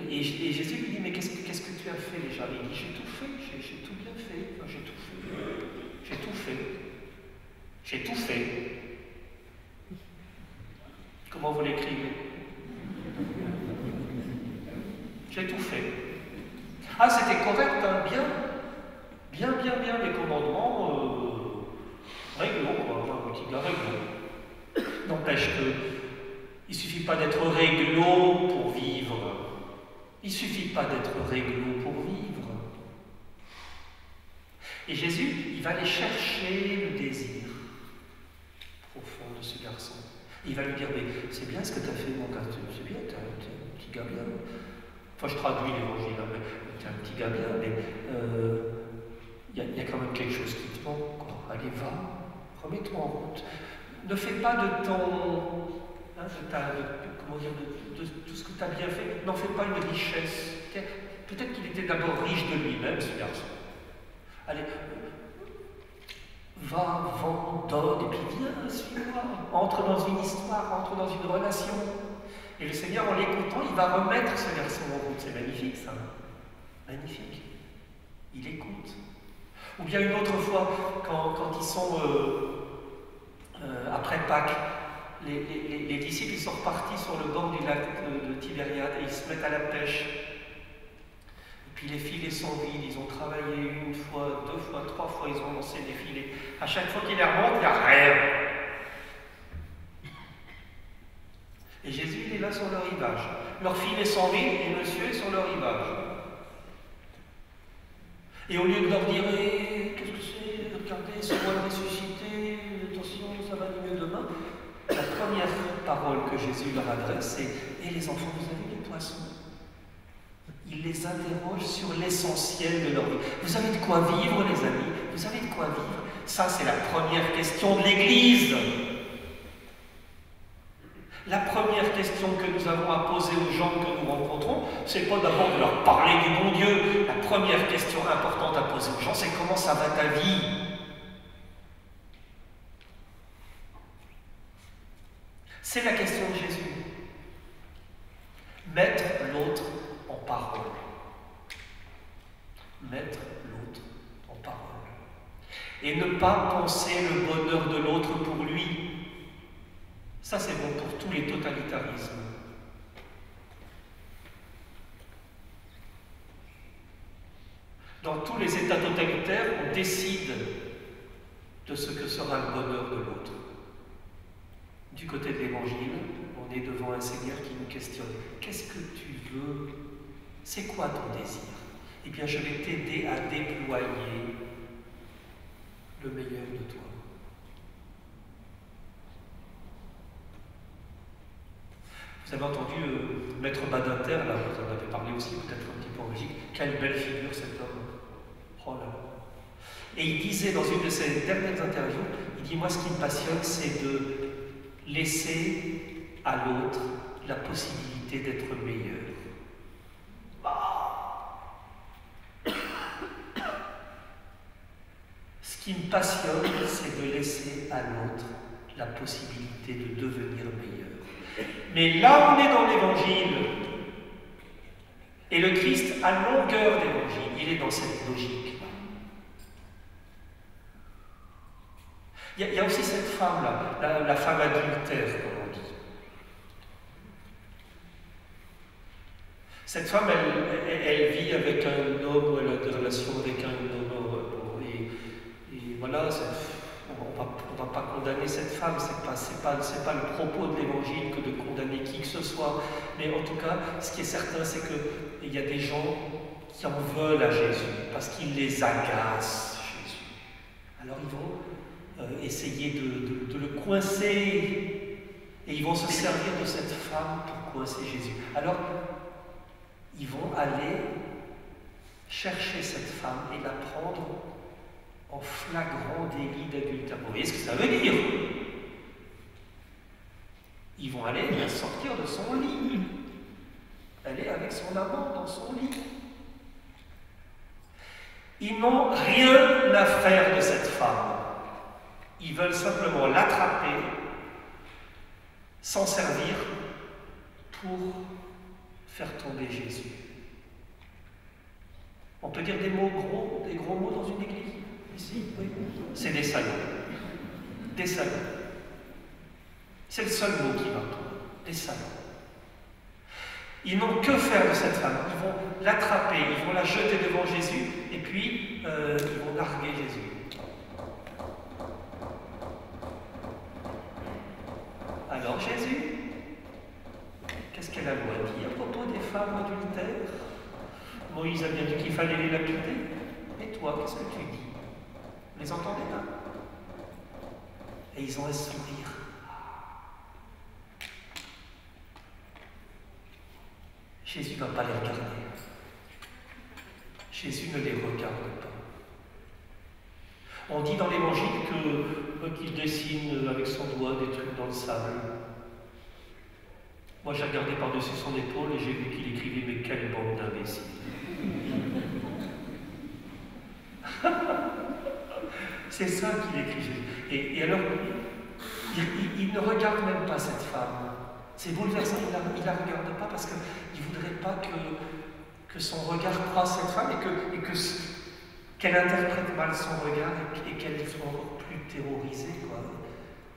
Et Jésus lui dit, mais qu'est-ce que tu as fait déjà? Il dit, j'ai tout fait, j'ai tout bien fait. Enfin, j'ai tout fait. Comment vous l'écrivez? J'ai tout fait. Ah, c'était correct, hein, bien, les commandements, réglo, quoi, enfin, un petit gars réglo. N'empêche que, il ne suffit pas d'être réglo pour vivre. Il ne suffit pas d'être réglo pour vivre. Et Jésus, il va aller chercher le désir profond de ce garçon. Il va lui dire, mais c'est bien ce que tu as fait, mon gars, c'est bien, t'es un petit gars bien. Enfin, je traduis l'Évangile, hein, mais t'es un petit gars bien, mais il y a quand même quelque chose qui te manque, quoi. Allez, va, remets-toi en route. Ne fais pas de ton... Hein, de tout ce que tu as bien fait, n'en fais pas une richesse. Peut-être qu'il était d'abord riche de lui-même, ce garçon. Allez, va, vends, donne, et puis viens, suis-moi. Entre dans une histoire, entre dans une relation. Et le Seigneur, en l'écoutant, il va remettre ce garçon en route. C'est magnifique, ça. Magnifique. Il écoute. Ou bien une autre fois, quand ils sont après Pâques, les disciples ils sont repartis sur le bord du lac de Tibériade et ils se mettent à la pêche. Et puis les filets sont vides, ils ont travaillé une fois, 2 fois, 3 fois, ils ont lancé des filets. À chaque fois qu'ils les remontent, il n'y a rien. Et Jésus, il est là sur le rivage. Leurs filets sont vides et monsieur est sur le rivage. Et au lieu de leur dire, qu'est-ce que c'est? Regardez, c'est moi le ressuscité, attention, ça va aller mieux demain. La première parole que Jésus leur adresse, c'est « Et les enfants, vous avez les poissons ?» Il les interroge sur l'essentiel de leur vie. Vous avez de quoi vivre, les amis? Vous avez de quoi vivre? Ça, c'est la première question de l'Église. La première question que nous avons à poser aux gens que nous rencontrons, c'est pas d'abord de leur parler du bon Dieu. La première question importante à poser aux gens, c'est comment ça va ta vie? C'est la question de Jésus. Mettre l'autre en parole. Mettre l'autre en parole. Et ne pas penser le bonheur de l'autre pour lui. Ça, c'est bon pour tous les totalitarismes. Dans tous les États totalitaires, on décide de ce que sera le bonheur de l'autre. Du côté de l'Évangile, on est devant un Seigneur qui nous questionne. Qu'est-ce que tu veux? C'est quoi ton désir? Eh bien, je vais t'aider à déployer le meilleur de toi. Vous avez entendu Maître Badinter, là, vous en avez parlé aussi, peut-être un petit peu en Belgique. Quelle belle figure cet homme. Oh là là. Et il disait dans une de ses dernières interviews, il dit, moi ce qui me passionne, c'est de laisser à l'autre la possibilité d'être meilleur. Ce qui me passionne, c'est de laisser à l'autre la possibilité de devenir meilleur. Mais là, on est dans l'Évangile. Et le Christ, à longueur d'Évangile, il est dans cette logique. Il y a aussi cette femme-là, la femme adultère, comme on dit. Cette femme, elle vit avec un homme, ou elle a des relations avec un homme, et voilà, on ne va pas condamner cette femme, c'est pas le propos de l'Évangile que de condamner qui que ce soit, mais en tout cas, ce qui est certain, c'est qu'il y a des gens qui en veulent à Jésus, parce qu'il les agace, Jésus. Alors ils vont essayer de le coincer, et ils vont se servir de cette femme pour coincer Jésus. Alors, ils vont aller chercher cette femme et la prendre en flagrant délit d'adultère. Vous voyez ce que ça veut dire? Ils vont aller la sortir de son lit. Elle est avec son amant dans son lit. Ils n'ont rien à faire de cette femme. Ils veulent simplement l'attraper, s'en servir pour faire tomber Jésus. On peut dire des gros mots dans une église? Ici, oui. C'est des salauds. Des salauds. C'est le seul mot qui va. Des salauds. Ils n'ont que faire de cette femme. Ils vont l'attraper, ils vont la jeter devant Jésus, et puis ils vont narguer Jésus. Alors Jésus, qu'est-ce qu'elle a loin dit à propos des femmes adultères? Moïse a bien dit qu'il fallait les lapider. Et toi, qu'est-ce que tu dis? Vous les entendez là? Et ils ont un sourire. Jésus ne va pas les regarder. Jésus ne les regarde pas. On dit dans l'Évangile qu'il dessine avec son doigt des trucs dans le sable. Moi, j'ai regardé par-dessus son épaule et j'ai vu qu'il écrivait « Mais quelle bande d'imbéciles !» C'est ça qu'il écrit, Jésus. Et alors, il ne regarde même pas cette femme. C'est bouleversant, il ne la regarde pas parce qu'il ne voudrait pas que son regard croise cette femme et qu'elle interprète mal son regard et qu'elle soit encore plus terrorisée, quoi.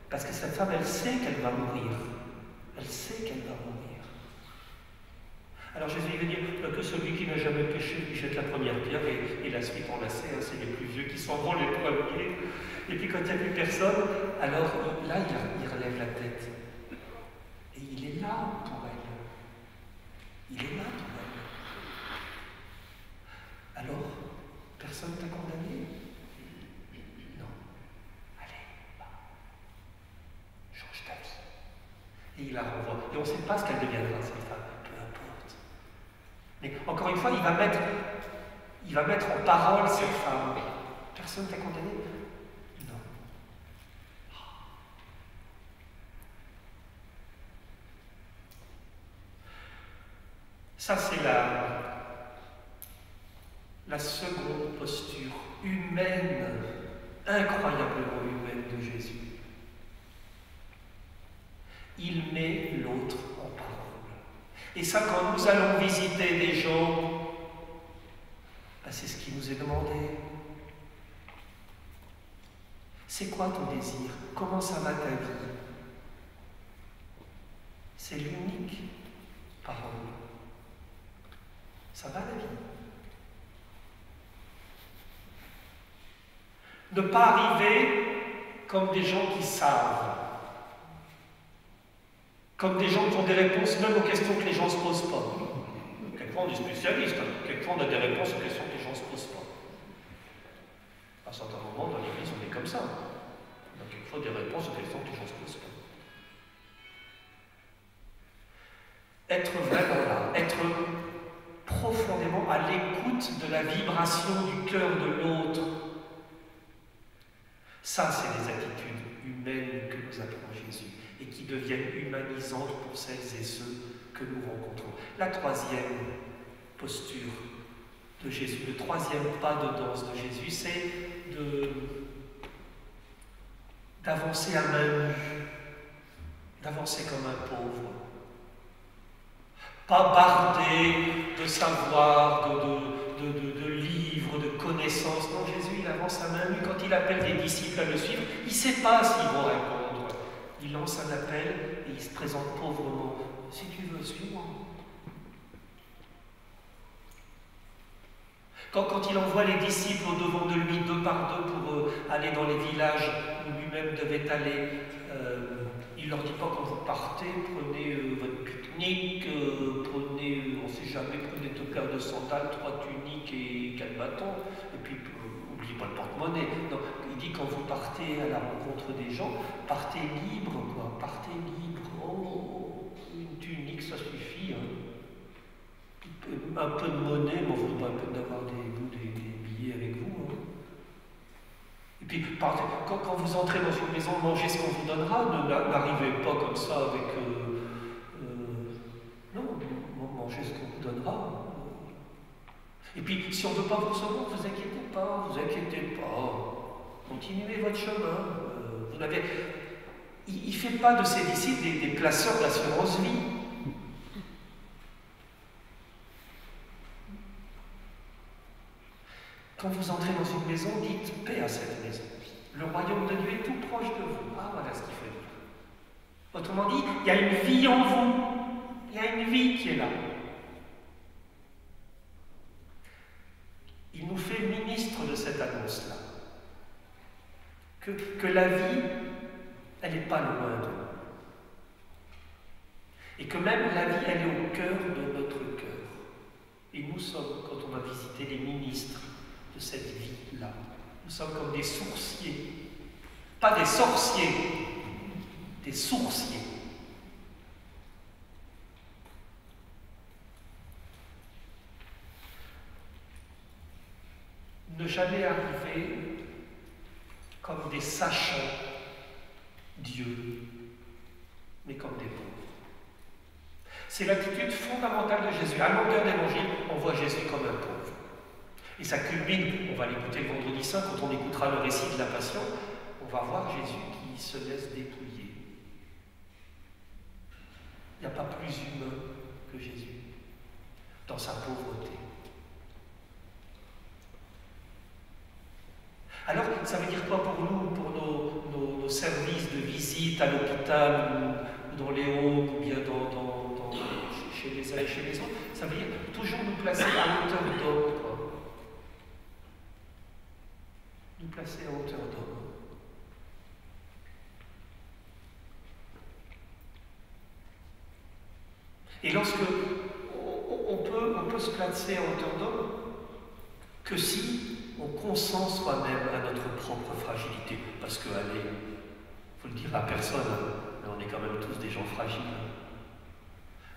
Parce que cette femme, elle sait qu'elle va mourir. Elle sait qu'elle va mourir. Alors Jésus veut dire que celui qui n'a jamais péché lui jette la première pierre et la suite on la sait, hein, c'est les plus vieux qui s'en vont les premiers. Et puis quand il n'y a plus personne, alors là il relève la tête. Et il est là pour elle. Il est là pour elle. Alors, personne ne t'a condamné? Non. Allez, va. Change ta vie. la renvoie. Et on ne sait pas ce qu'elle deviendra, cette femme, peu importe. Mais encore une fois, il va mettre en parole cette femme. Personne t'a condamné? Non. Ça, c'est la seconde posture humaine, incroyablement humaine de Jésus. Il met l'autre en parole. Et ça, quand nous allons visiter des gens, ben c'est ce qui nous est demandé. C'est quoi ton désir? Comment ça va ta vie? C'est l'unique parole. Ça va la vie? Ne pas arriver comme des gens qui savent. Comme des gens qui ont des réponses même aux questions que les gens ne se posent pas. Quelquefois on est spécialiste, quelquefois on a des réponses aux questions que les gens ne se posent pas. À un certain moment dans l'Église on est comme ça. On a quelquefois des réponses aux questions que les gens ne se posent pas. Être vraiment là, être profondément à l'écoute de la vibration du cœur de l'autre. Ça, c'est les attitudes humaines que nous appelons Jésus et qui deviennent humanisantes pour celles et ceux que nous rencontrons. La troisième posture de Jésus, le troisième pas de danse de Jésus, c'est d'avancer à main nue, d'avancer comme un pauvre. Pas bardé de savoir, de livres, de connaissances. Non, Jésus, il avance à main nue. Quand il appelle des disciples à le suivre, il ne sait pas s'ils vont répondre. Il lance un appel et il se présente pauvrement. Si tu veux, suis-moi. Quand il envoie les disciples au-devant de lui, 2 par 2, pour aller dans les villages où lui-même devait aller, il ne leur dit pas quand vous partez, prenez votre pique-nique, prenez, on ne sait jamais, prenez 2 paires de sandales, 3 tuniques et 4 bâtons, et puis n'oubliez pas le porte-monnaie. Non, il dit quand vous partez à la rencontre des gens, partez libre, quoi, partez libre. Oh, une tunique, ça suffit. Hein. Un peu de monnaie, mais il faudra peut-être d'avoir des billets avec vous. Hein. Et puis, quand vous entrez dans une maison, mangez ce qu'on vous donnera, n'arrivez pas comme ça avec... non, mangez ce qu'on vous donnera. Et puis, si on ne veut pas vous recevoir, vous inquiétez pas, continuez votre chemin. Il ne fait pas de ses disciples des placeurs d'assurance vie. Quand vous entrez dans une maison, dites paix à cette maison. Le royaume de Dieu est tout proche de vous. Ah, voilà ce qu'il faut dire. Autrement dit, il y a une vie en vous. Il y a une vie qui est là. Il nous fait ministre de cette annonce-là. Que la vie, elle n'est pas loin de nous. Et que même la vie, elle est au cœur de notre cœur. Et nous sommes, quand on va visiter les ministres de cette vie-là, nous sommes comme des sourciers. Pas des sorciers, des sourciers. Ne jamais arriver comme des sachants Dieu, mais comme des pauvres. C'est l'attitude fondamentale de Jésus. À longueur d'évangile, on voit Jésus comme un pauvre. Et ça culmine, on va l'écouter le vendredi saint, quand on écoutera le récit de la Passion, on va voir Jésus qui se laisse dépouiller. Il n'y a pas plus humain que Jésus, dans sa pauvreté. Alors, ça veut dire quoi pour nous, pour nos services de visite à l'hôpital, ou dans les homes, ou bien chez les uns et chez les autres? Ça veut dire toujours nous placer à hauteur d'homme, quoi. Nous placer à hauteur d'homme. Et lorsque on peut se placer à hauteur d'homme, que si on consent soi-même à notre propre fragilité, parce que, allez, il faut le dire à personne, mais on est quand même tous des gens fragiles.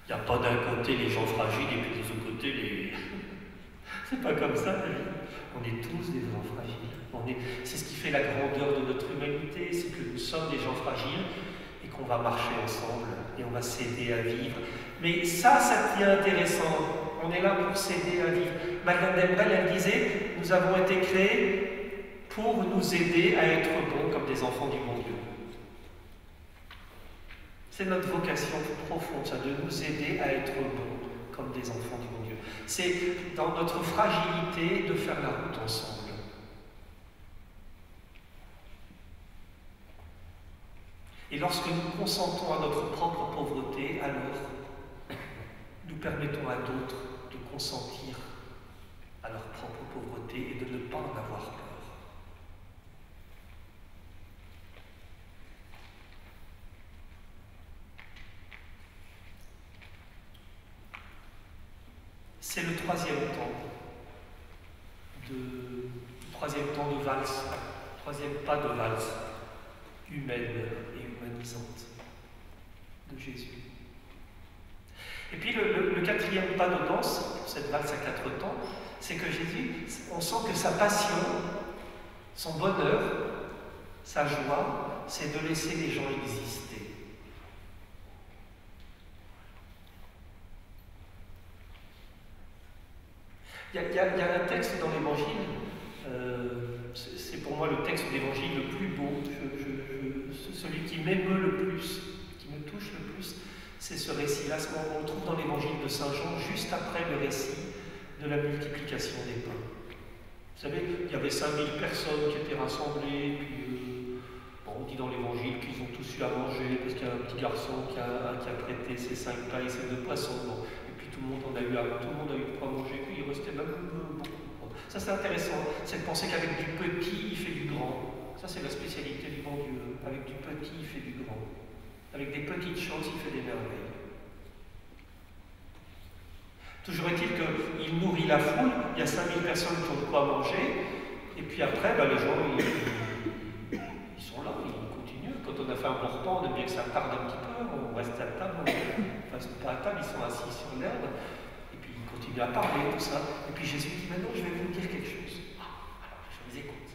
Il n'y a pas d'un côté les gens fragiles et puis de l'autre côté les... C'est pas comme ça, la vie. On est tous des gens fragiles. C'est ce qui fait la grandeur de notre humanité, c'est que nous sommes des gens fragiles et qu'on va marcher ensemble et on va s'aider à vivre. Mais ça devient intéressant. On est là pour s'aider à vivre. Madeleine d'Hembel, elle disait, nous avons été créés pour nous aider à être bons comme des enfants du bon Dieu. C'est notre vocation profonde, ça, de nous aider à être bons comme des enfants du bon Dieu. C'est dans notre fragilité de faire la route ensemble. Et lorsque nous consentons à notre propre pauvreté, alors nous permettons à d'autres de consentir à leur propre pauvreté et de ne pas en avoir peur. C'est le troisième temps de valse, troisième pas de valse humaine et humanisante de Jésus. Et puis le quatrième pas de danse, cette valse à 4 temps, c'est que Jésus, on sent que sa passion, son bonheur, sa joie, c'est de laisser les gens exister. Il y a un texte dans l'Évangile, c'est pour moi le texte d'Évangile le plus beau, celui qui m'émeut le plus, qui me touche le plus, c'est ce récit-là. On le trouve dans l'Évangile de Saint Jean, juste après le récit de la multiplication des pains. Vous savez, il y avait 5000 personnes qui étaient rassemblées, puis on dit dans l'Évangile qu'ils ont tous eu à manger, parce qu'il y a un petit garçon qui a prêté ses 5 pains et ses 2 poissons. Bon. Tout le monde a eu de quoi manger, puis il restait même beaucoup. Ça c'est intéressant, c'est de penser qu'avec du petit, il fait du grand. Ça c'est la spécialité du bon Dieu. Avec du petit, il fait du grand. Avec des petites choses, il fait des merveilles. Toujours est-il qu'il nourrit la foule, il y a 5000 personnes qui ont de quoi manger, et puis après, les gens, ils sont là, ils continuent. Quand on a fait un bon repas, on aime bien que ça tarde un petit peu, on reste à table, on reste pas à table, ils sont assis sur l'herbe, et puis ils continuent à parler, tout ça. Et puis Jésus dit, maintenant je vais vous dire quelque chose. Alors je vous écoute.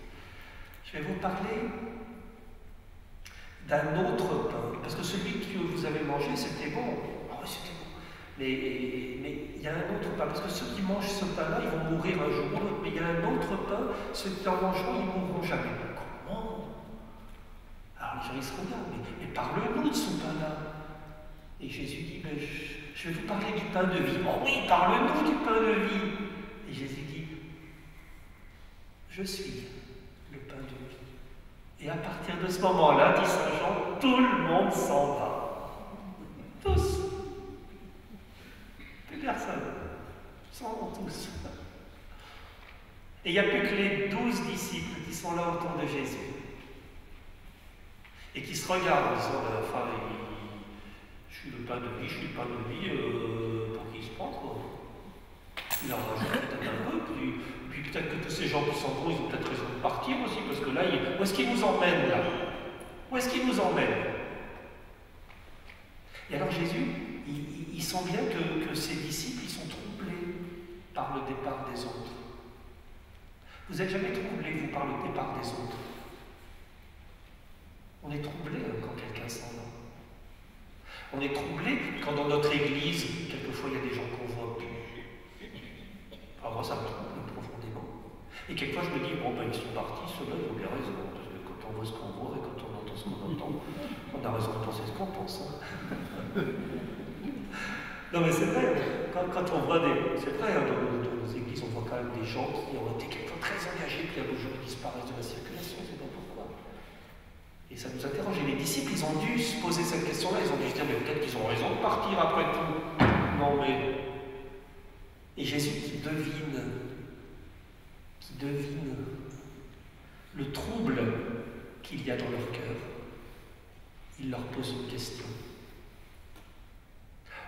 Je vais vous parler d'un autre pain, parce que celui que vous avez mangé, c'était bon. Ah oui, c'était bon. Mais il y a un autre pain, parce que ceux qui mangent ce pain-là, ils vont mourir un jour ou l'autre, mais il y a un autre pain, ceux qui en mangeront, ils ne mourront jamais. Comment? Alors les gens ils se regardent, mais parle-nous de ce pain-là. Et Jésus dit, je vais vous parler du pain de vie. Oh oui, parle-nous du pain de vie. Et Jésus dit, je suis le pain de vie. Et à partir de ce moment-là, dit Saint Jean, tout le monde s'en va. Tous. Plus personne. S'en vont tous. Et il n'y a plus que les 12 disciples qui sont là autour de Jésus. Et qui se regardent en disant, je suis le pain de vie, pour qui il se prend, quoi. Il en rajoute peut-être un peu, puis peut-être que tous ces gens qui sont bons, ils ont peut-être raison de partir aussi, parce que là, où est-ce qu'ils nous emmènent, là? Où est-ce qu'ils nous emmènent? Et alors Jésus, il sent bien que ses disciples, ils sont troublés par le départ des autres. Vous n'êtes jamais troublés, vous, par le départ des autres? On est troublé quand quelqu'un s'en va. On est troublé quand dans notre église, quelquefois il y a des gens qu'on voit plus. Alors moi ça me trouble profondément. Et quelquefois je me dis, ils sont partis, ceux-là ils ont bien raison. Parce que quand on voit ce qu'on voit et quand on entend ce qu'on entend, on a raison de penser ce qu'on pense. Non mais c'est vrai, quand on voit c'est vrai, dans nos églises on voit quand même des gens qui ont été quelquefois très engagés, puis à un jour ils disparaissent de la circulation, c'est pas pourquoi. Et ça nous interroge. Et les disciples, ils ont dû se poser cette question-là. Ils ont dû se dire, mais peut-être qu'ils ont raison de partir après tout. Non, mais... Et Jésus qui devine le trouble qu'il y a dans leur cœur, il leur pose une question.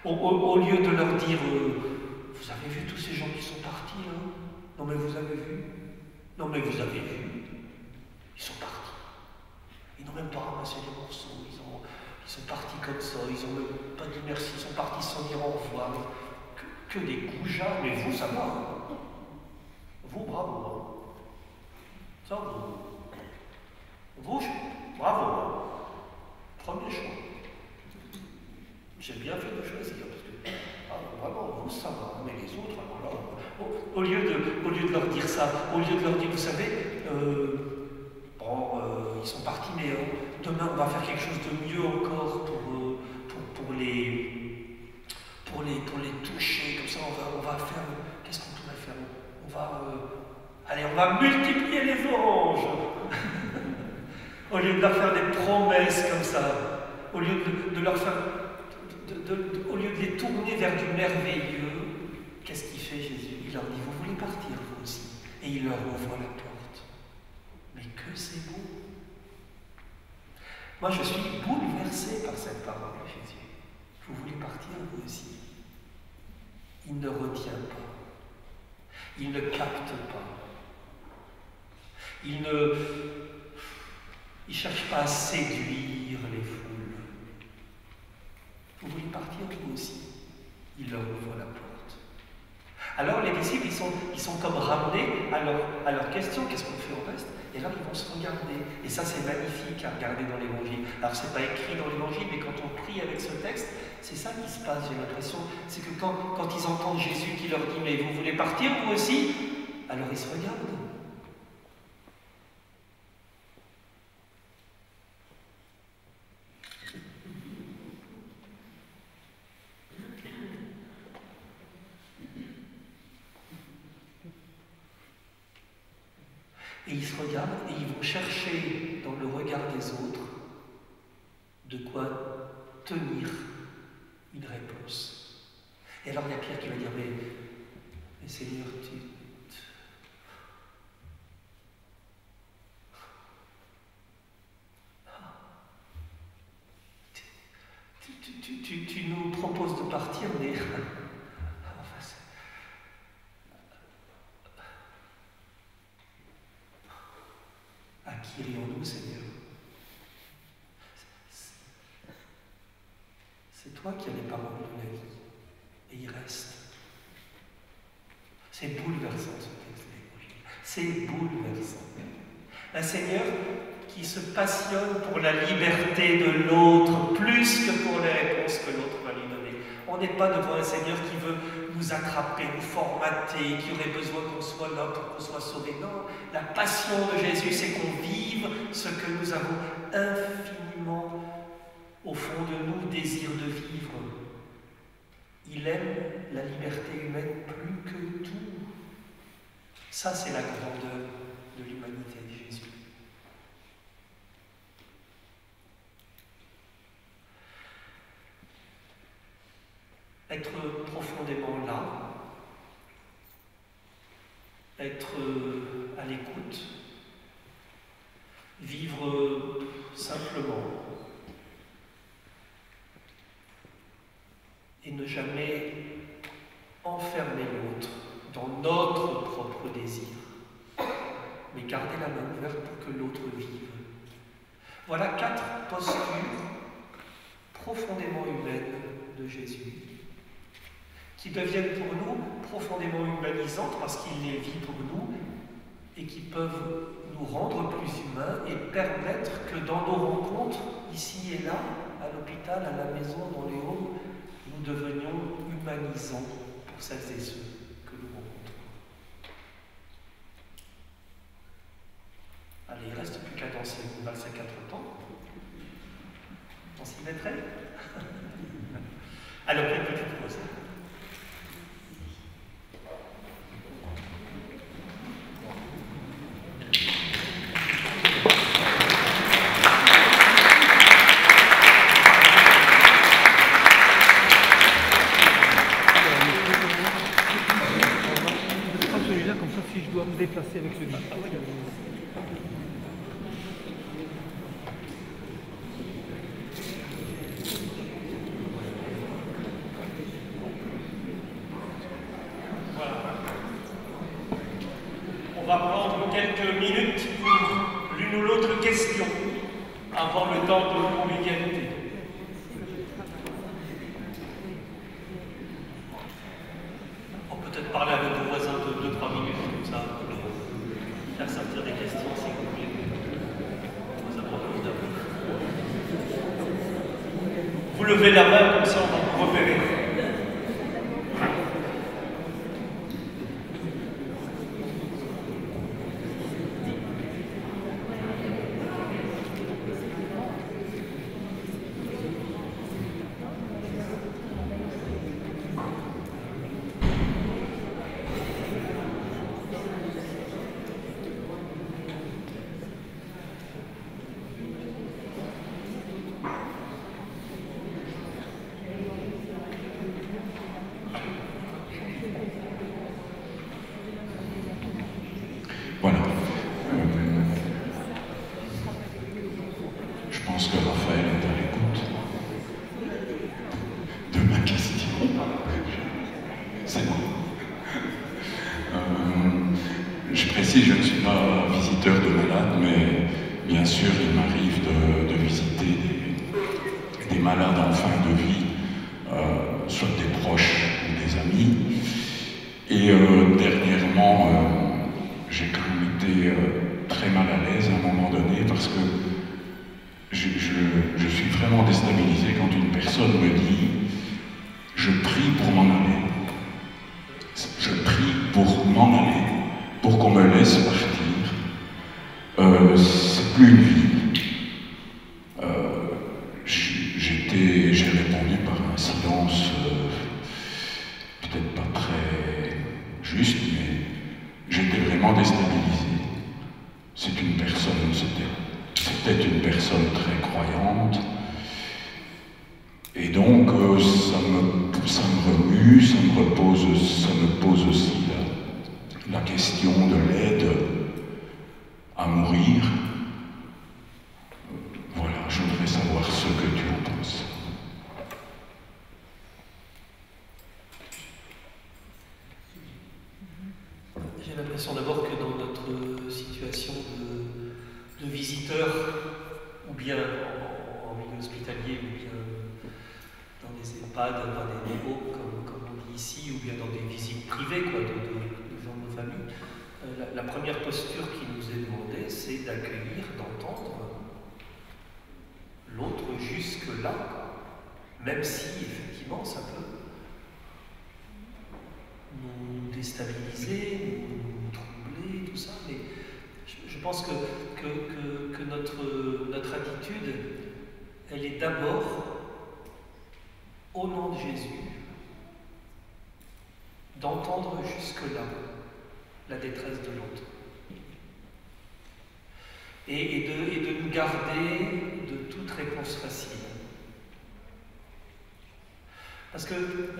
Au lieu de leur dire, vous avez vu tous ces gens qui sont partis, hein? Non, mais vous avez vu? Non, mais vous avez vu? Ils sont partis. Ils n'ont même pas ramassé les morceaux, Ils sont partis comme ça, ils n'ont même pas dit merci, ils sont partis sans dire au revoir. Que des goujats, mais vous, ça va. Hein. Vous, bravo. Hein. Ça, vous, bravo. Hein. Premier choix. J'ai bien fait de choisir, parce que, vraiment, vous, ça va, mais les autres, alors là, au lieu de leur dire ça, au lieu de leur dire, vous savez, ils sont partis, mais demain, on va faire quelque chose de mieux encore pour les toucher, comme ça, on va faire, qu'est-ce qu'on pourrait faire? On va multiplier les oranges. Au lieu de leur faire des promesses comme ça, au lieu de leur faire, au lieu de les tourner vers du merveilleux, qu'est-ce qu'il fait Jésus? Il leur dit, vous voulez partir vous aussi? Et il leur ouvre la porte. Mais que c'est beau! Moi je suis bouleversé par cette parole de Jésus. Vous voulez partir vous aussi? Il ne retient pas. Il ne capte pas. Il ne cherche pas à séduire les foules. Vous voulez partir vous aussi? Il leur ouvre la porte. Alors les disciples, ils sont comme ramenés à leur question, qu'est-ce qu'on fait au reste? Et là, ils vont se regarder. Et ça, c'est magnifique à regarder dans l'Évangile. Alors, c'est pas écrit dans l'Évangile, mais quand on prie avec ce texte, c'est ça qui se passe, j'ai l'impression. C'est que quand ils entendent Jésus qui leur dit, mais vous voulez partir vous aussi? Alors, ils se regardent. Et ils se regardent et ils vont chercher dans le regard des autres de quoi tenir une réponse. Et alors il y a Pierre qui va dire, mais Seigneur, tu nous proposes de partir, mais à qui irions-nous, Seigneur? C'est toi qui as les paroles de la vie, et il reste. C'est bouleversant ce texte de l'Évangile. C'est bouleversant. Un Seigneur qui se passionne pour la liberté de l'autre, plus que pour les réponses que l'autre va lui donner. On n'est pas devant un Seigneur qui veut nous attraper, nous formater, qui aurait besoin qu'on soit là pour qu'on soit sauvé. Non, la passion de Jésus, c'est qu'on vive ce que nous avons infiniment au fond de nous désir de vivre. Il aime la liberté humaine plus que tout. Ça, c'est la grandeur de l'humanité de Jésus. Être profondément là, être à l'écoute, vivre simplement et ne jamais enfermer l'autre dans notre propre désir, mais garder la main ouverte pour que l'autre vive. Voilà 4 postures profondément humaines de Jésus, qui deviennent pour nous profondément humanisantes parce qu'il les vit pour nous et qui peuvent nous rendre plus humains et permettre que dans nos rencontres, ici et là, à l'hôpital, à la maison, dans les homes, nous devenions humanisants pour celles et ceux que nous rencontrons. Allez, il ne reste plus qu'à danser une valse à 4 temps. On s'y mettrait? Alors, une petite pause. Déplacer avec celui-là. Voilà. On va prendre quelques minutes pour l'une ou l'autre question avant le temps de convivialité. saisir des questions si vous voulez. Ça propose d'abord. Vous levez la main, comme ça on va vous repérer. Voilà. Je pense que Raphaël est à l'écoute de ma question. C'est bon. Je précise, je ne suis pas visiteur de malades, mais bien sûr, il m'arrive de visiter des malades en fin de vie, soit des proches ou des amis. Et dernièrement, j'ai quand même été très mal à l'aise à un moment donné parce que je suis vraiment déstabilisé quand une personne me dit « je prie pour m'en aller ». Je prie pour m'en aller, pour qu'on me laisse partir. C'est plus une vie. J'ai répondu par un silence peut-être pas très juste, mais j'étais vraiment déstabilisé. C'était une personne très croyante. Et donc, ça me remue, ça me pose aussi la question de l'aide à mourir. Voilà, je voudrais savoir ce que tu en penses. J'ai l'impression d'abord que dans notre situation de visiteur, ou bien en milieu hospitalier, ou bien dans des EHPAD, dans des néos, comme on dit ici, ou bien dans des visites privées de gens de nos familles, la première posture qui nous est demandée, c'est d'accueillir, d'entendre l'autre jusque-là, même si effectivement ça peut nous déstabiliser, nous troubler, tout ça, mais je pense que notre attitude, elle est d'abord, au nom de Jésus, d'entendre jusque-là la détresse de l'autre. Et de nous garder de toute réponse facile. Parce que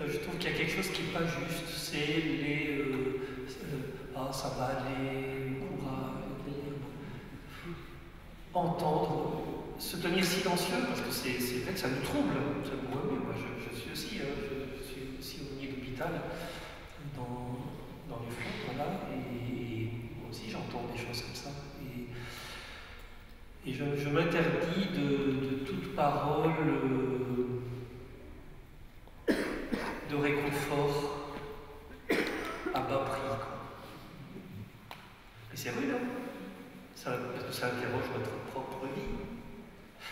je trouve qu'il y a quelque chose qui n'est pas juste, c'est les ah ça va aller, courage, entendre, se tenir silencieux, parce que c'est vrai que ça nous trouble, ça nous remue. Moi je suis aussi, je suis aussi au lit d'hôpital dans les flancs, voilà, et moi aussi j'entends des choses comme ça. Et je m'interdis de toute parole de réconfort à bas prix. Et c'est rude, hein, parce que ça interroge notre propre vie.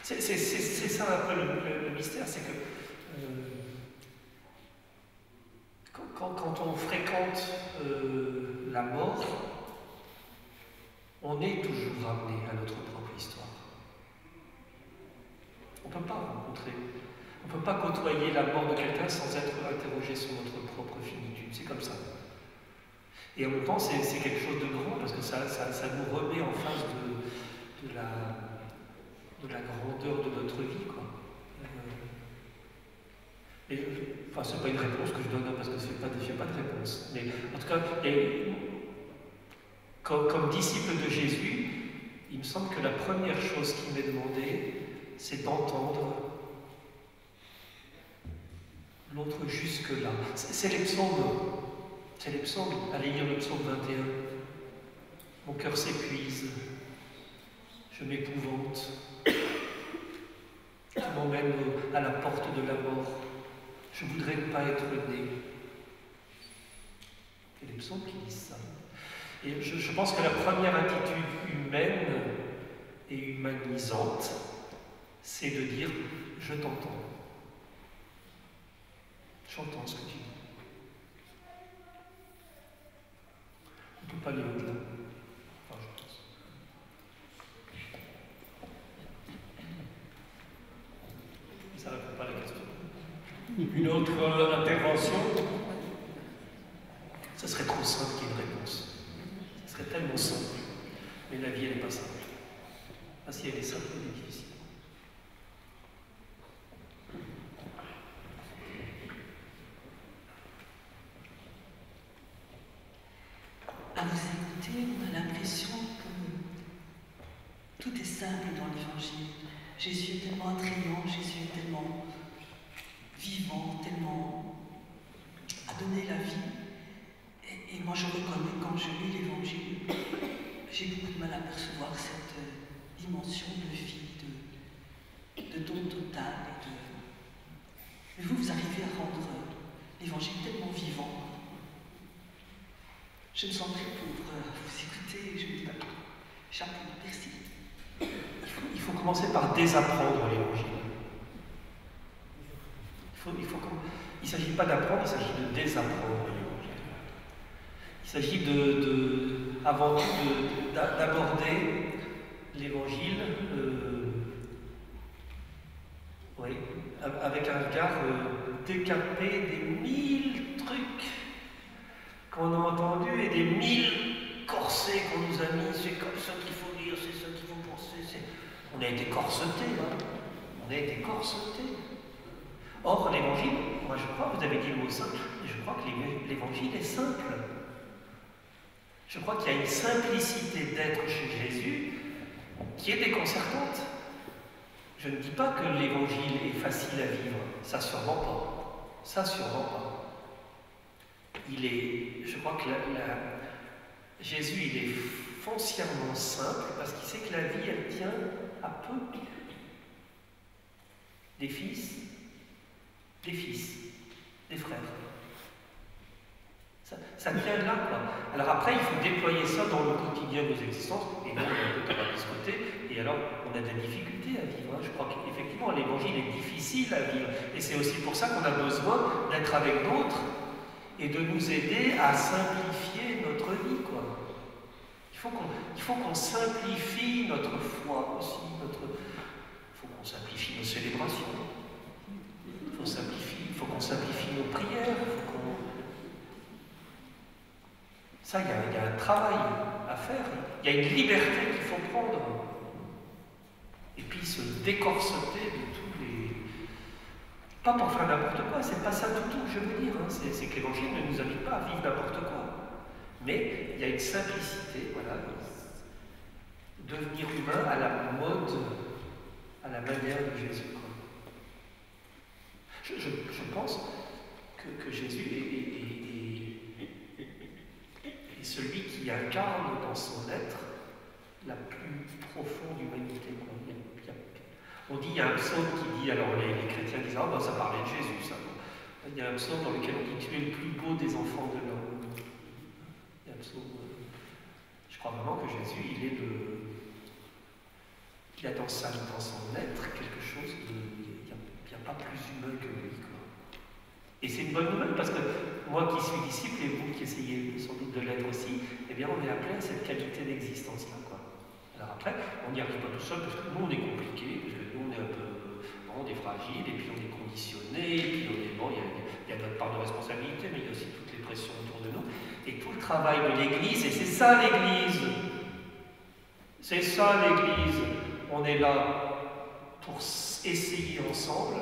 C'est ça un peu le mystère, c'est que quand on fréquente la mort, on est toujours ramené à notre propre histoire. On ne peut pas rencontrer, on ne peut pas côtoyer la mort de quelqu'un sans être interrogé sur notre propre finitude. C'est comme ça. Et en même temps, c'est quelque chose de grand parce que ça nous remet en face de la grandeur de notre vie, quoi. Enfin, c'est pas une réponse que je donne parce que j'ai pas de réponse. Mais en tout cas, comme disciple de Jésus, il me semble que la première chose qui m'est demandée, c'est d'entendre l'autre jusque-là. C'est les psaumes. C'est les psaumes. Allez lire le psaume 21. Mon cœur s'épuise. Je m'épouvante. Tu m'emmènes à la porte de la mort. Je voudrais ne pas être né. C'est les psaumes qui disent ça. Et je pense que la première attitude humaine et humanisante, c'est de dire « je t'entends ». J'entends ce que tu dis. On ne peut pas aller au-delà. Enfin, je pense. Ça ne répond pas à la question. Une autre intervention? Ça serait trop simple qu'il y ait une réponse. Ça serait tellement simple. Mais la vie, elle n'est pas simple. Ah, si elle est simple, elle est difficile. À vous écouter, on a l'impression que tout est simple dans l'Évangile. Jésus est tellement attrayant, Jésus est tellement vivant, tellement à donner la vie. Et moi je reconnais, quand je lis l'Évangile, j'ai beaucoup de mal à percevoir cette dimension de vie, de don total. Mais vous arrivez à rendre l'Évangile tellement vivant. Je me sens très pauvre à vous écouter et je me dis, chapeau, merci. Il faut commencer par désapprendre l'Évangile. Il ne s'agit pas d'apprendre, il s'agit de désapprendre l'Évangile. Il s'agit avant tout d'aborder l'Évangile avec un regard décapé des 1000 trucs qu'on a entendus et des 1000 corsets qu'on nous a mis. C'est comme ça qu'il faut lire, c'est ça qu'il faut penser. On a été corsetés, hein. On a été corsetés. Or, l'Évangile, moi je crois, vous avez dit le mot simple, et je crois que l'Évangile est simple. Je crois qu'il y a une simplicité d'être chez Jésus qui est déconcertante. Je ne dis pas que l'Évangile est facile à vivre, ça sûrement pas. Ça sûrement pas. Je crois que Jésus, il est foncièrement simple parce qu'il sait que la vie, elle tient à peu. Des fils, des frères. Ça tient là, quoi. Alors après, il faut déployer ça dans le quotidien de nos existences, et là, on a un peu discuté, et alors, on a des difficultés à vivre. Je crois qu'effectivement, l'Évangile est difficile à vivre, et c'est aussi pour ça qu'on a besoin d'être avec d'autres, et de nous aider à simplifier notre vie, quoi. Il faut qu'on simplifie notre foi aussi, il faut qu'on simplifie nos célébrations, il faut qu'on simplifie nos prières, Ça, il y a un travail à faire, il y a une liberté qu'il faut prendre, et puis se décorseter de tous les... Pas pour faire n'importe quoi, c'est pas ça du tout que je veux dire, hein. C'est que l'Évangile ne nous invite pas à vivre n'importe quoi. Mais il y a une simplicité, voilà, devenir humain à la mode, à la manière de Jésus. Quoi. Je pense que Jésus est celui qui incarne dans son être la plus profonde humanité. On dit, il y a un psaume qui dit, alors les chrétiens disent, ah ben ça parlait de Jésus, ça. Il y a un psaume dans lequel on dit, tu es le plus beau des enfants de l'homme. Il y a un psaume, je crois vraiment que Jésus, il a dans son être quelque chose de, il n'y a pas plus humain que lui, quoi. Et c'est une bonne nouvelle, parce que moi qui suis disciple, et vous qui essayez sans doute de l'être aussi, eh bien on est appelé à cette qualité d'existence-là, quoi. Alors après, on n'y arrive pas tout seul, parce que nous on est compliqués, parce que nous on est un peu, on est fragile, et puis on est conditionné, et puis on est, bon, il y a notre part de responsabilité, mais il y a aussi toutes les pressions autour de nous, et tout le travail de l'Église, et c'est ça l'Église, on est là pour essayer ensemble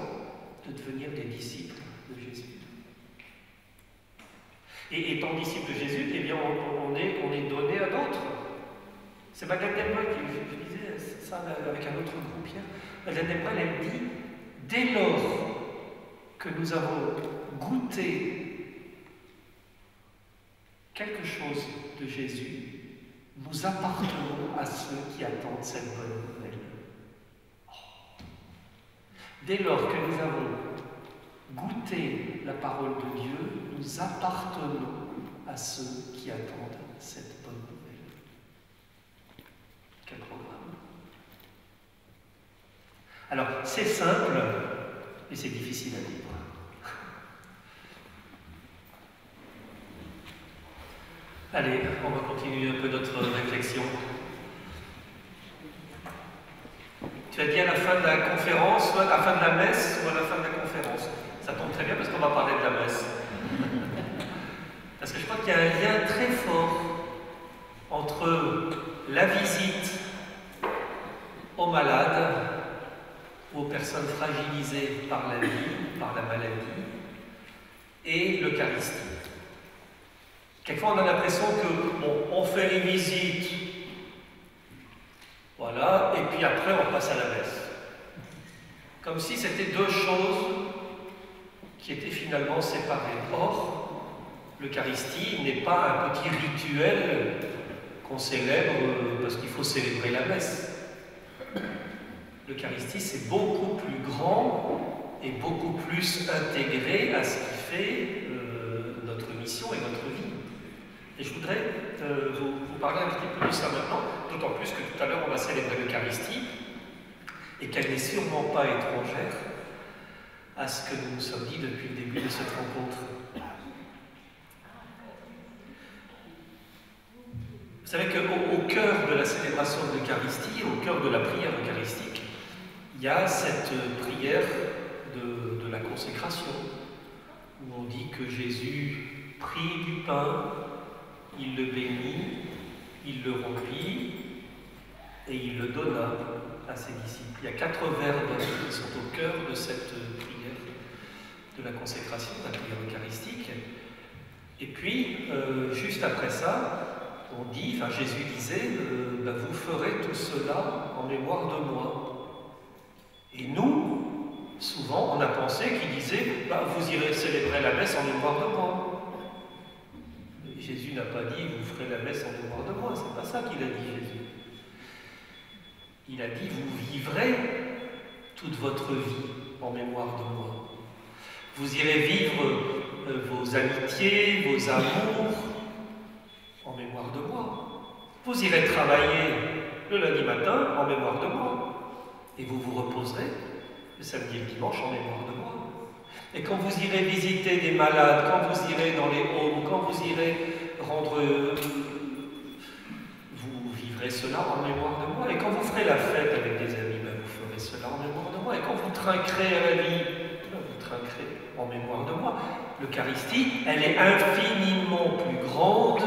de devenir des disciples de Jésus. Et étant disciple de Jésus, eh bien on est donné à d'autres. C'est Madeleine Delbrel qui, je disais ça avec un autre groupe hier. Madeleine Delbrel, elle dit, dès lors que nous avons goûté quelque chose de Jésus, nous appartenons à ceux qui attendent cette bonne nouvelle. Oh. Dès lors que nous avons goûté la parole de Dieu, nous appartenons à ceux qui attendent cette bonne nouvelle. Alors, c'est simple, et c'est difficile à vivre. Allez, on va continuer un peu notre réflexion. Tu as dit à la fin de la conférence, ou à la fin de la messe, ou à la fin de la conférence. Ça tombe très bien parce qu'on va parler de la messe. Parce que je crois qu'il y a un lien très fort entre la visite aux malades, aux personnes fragilisées par la vie, par la maladie, et l'Eucharistie. Quelquefois, on a l'impression que on fait les visites, voilà, et puis après, on passe à la messe. Comme si c'était deux choses qui étaient finalement séparées. Or, l'Eucharistie n'est pas un petit rituel qu'on célèbre parce qu'il faut célébrer la messe. L'Eucharistie, c'est beaucoup plus grand et beaucoup plus intégré à ce qui fait notre mission et notre vie. Et je voudrais vous parler un petit peu de ça maintenant, d'autant plus que tout à l'heure on va célébrer l'Eucharistie et qu'elle n'est sûrement pas étrangère à ce que nous nous sommes dit depuis le début de cette rencontre. Vous savez qu'au cœur de la célébration de l'Eucharistie, au cœur de la prière eucharistique, il y a cette prière de la consécration, où on dit que Jésus prit du pain, il le bénit, il le rompit et il le donna à ses disciples. Il y a 4 verbes qui sont au cœur de cette prière de la consécration, de la prière eucharistique. Et puis, juste après ça, on dit, enfin Jésus disait, vous ferez tout cela en mémoire de moi. Et nous, souvent, on a pensé qu'il disait, vous irez célébrer la messe en mémoire de moi. Jésus n'a pas dit, vous ferez la messe en mémoire de moi, c'est pas ça qu'il a dit Jésus. Il a dit, vous vivrez toute votre vie en mémoire de moi. Vous irez vivre vos amitiés, vos amours en mémoire de moi. Vous irez travailler le lundi matin en mémoire de moi. Et vous vous reposerez le samedi et le dimanche en mémoire de moi. Et quand vous irez visiter des malades, quand vous irez dans les homes, quand vous irez rendre... vous vivrez cela en mémoire de moi. Et quand vous ferez la fête avec des amis, vous ferez cela en mémoire de moi. Et quand vous trinquerez à la vie, vous trinquerez en mémoire de moi. L'Eucharistie, elle est infiniment plus grande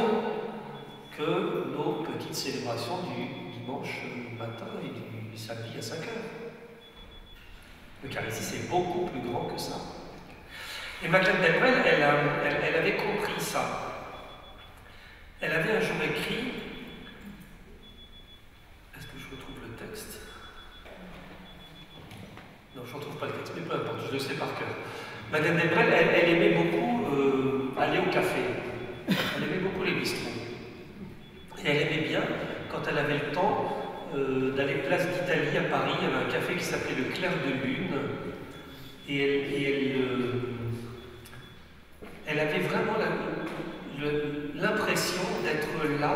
que nos petites célébrations du dimanche matin et du samedi à 5 heures. L'Eucharistie, c'est beaucoup plus grand que ça. Et Madeleine Delbrel, elle avait compris ça. Elle avait un jour écrit, est-ce que je retrouve le texte? Non, je ne retrouve pas le texte, mais peu importe, je le sais par cœur. Madeleine Delbrel, elle aimait beaucoup aller au café. Elle aimait beaucoup les bistrots. Et elle aimait bien, quand elle avait le temps, d'aller place d'Italie à Paris. Il y avait un café qui s'appelait le Clair de Lune. Et elle avait vraiment l'impression d'être là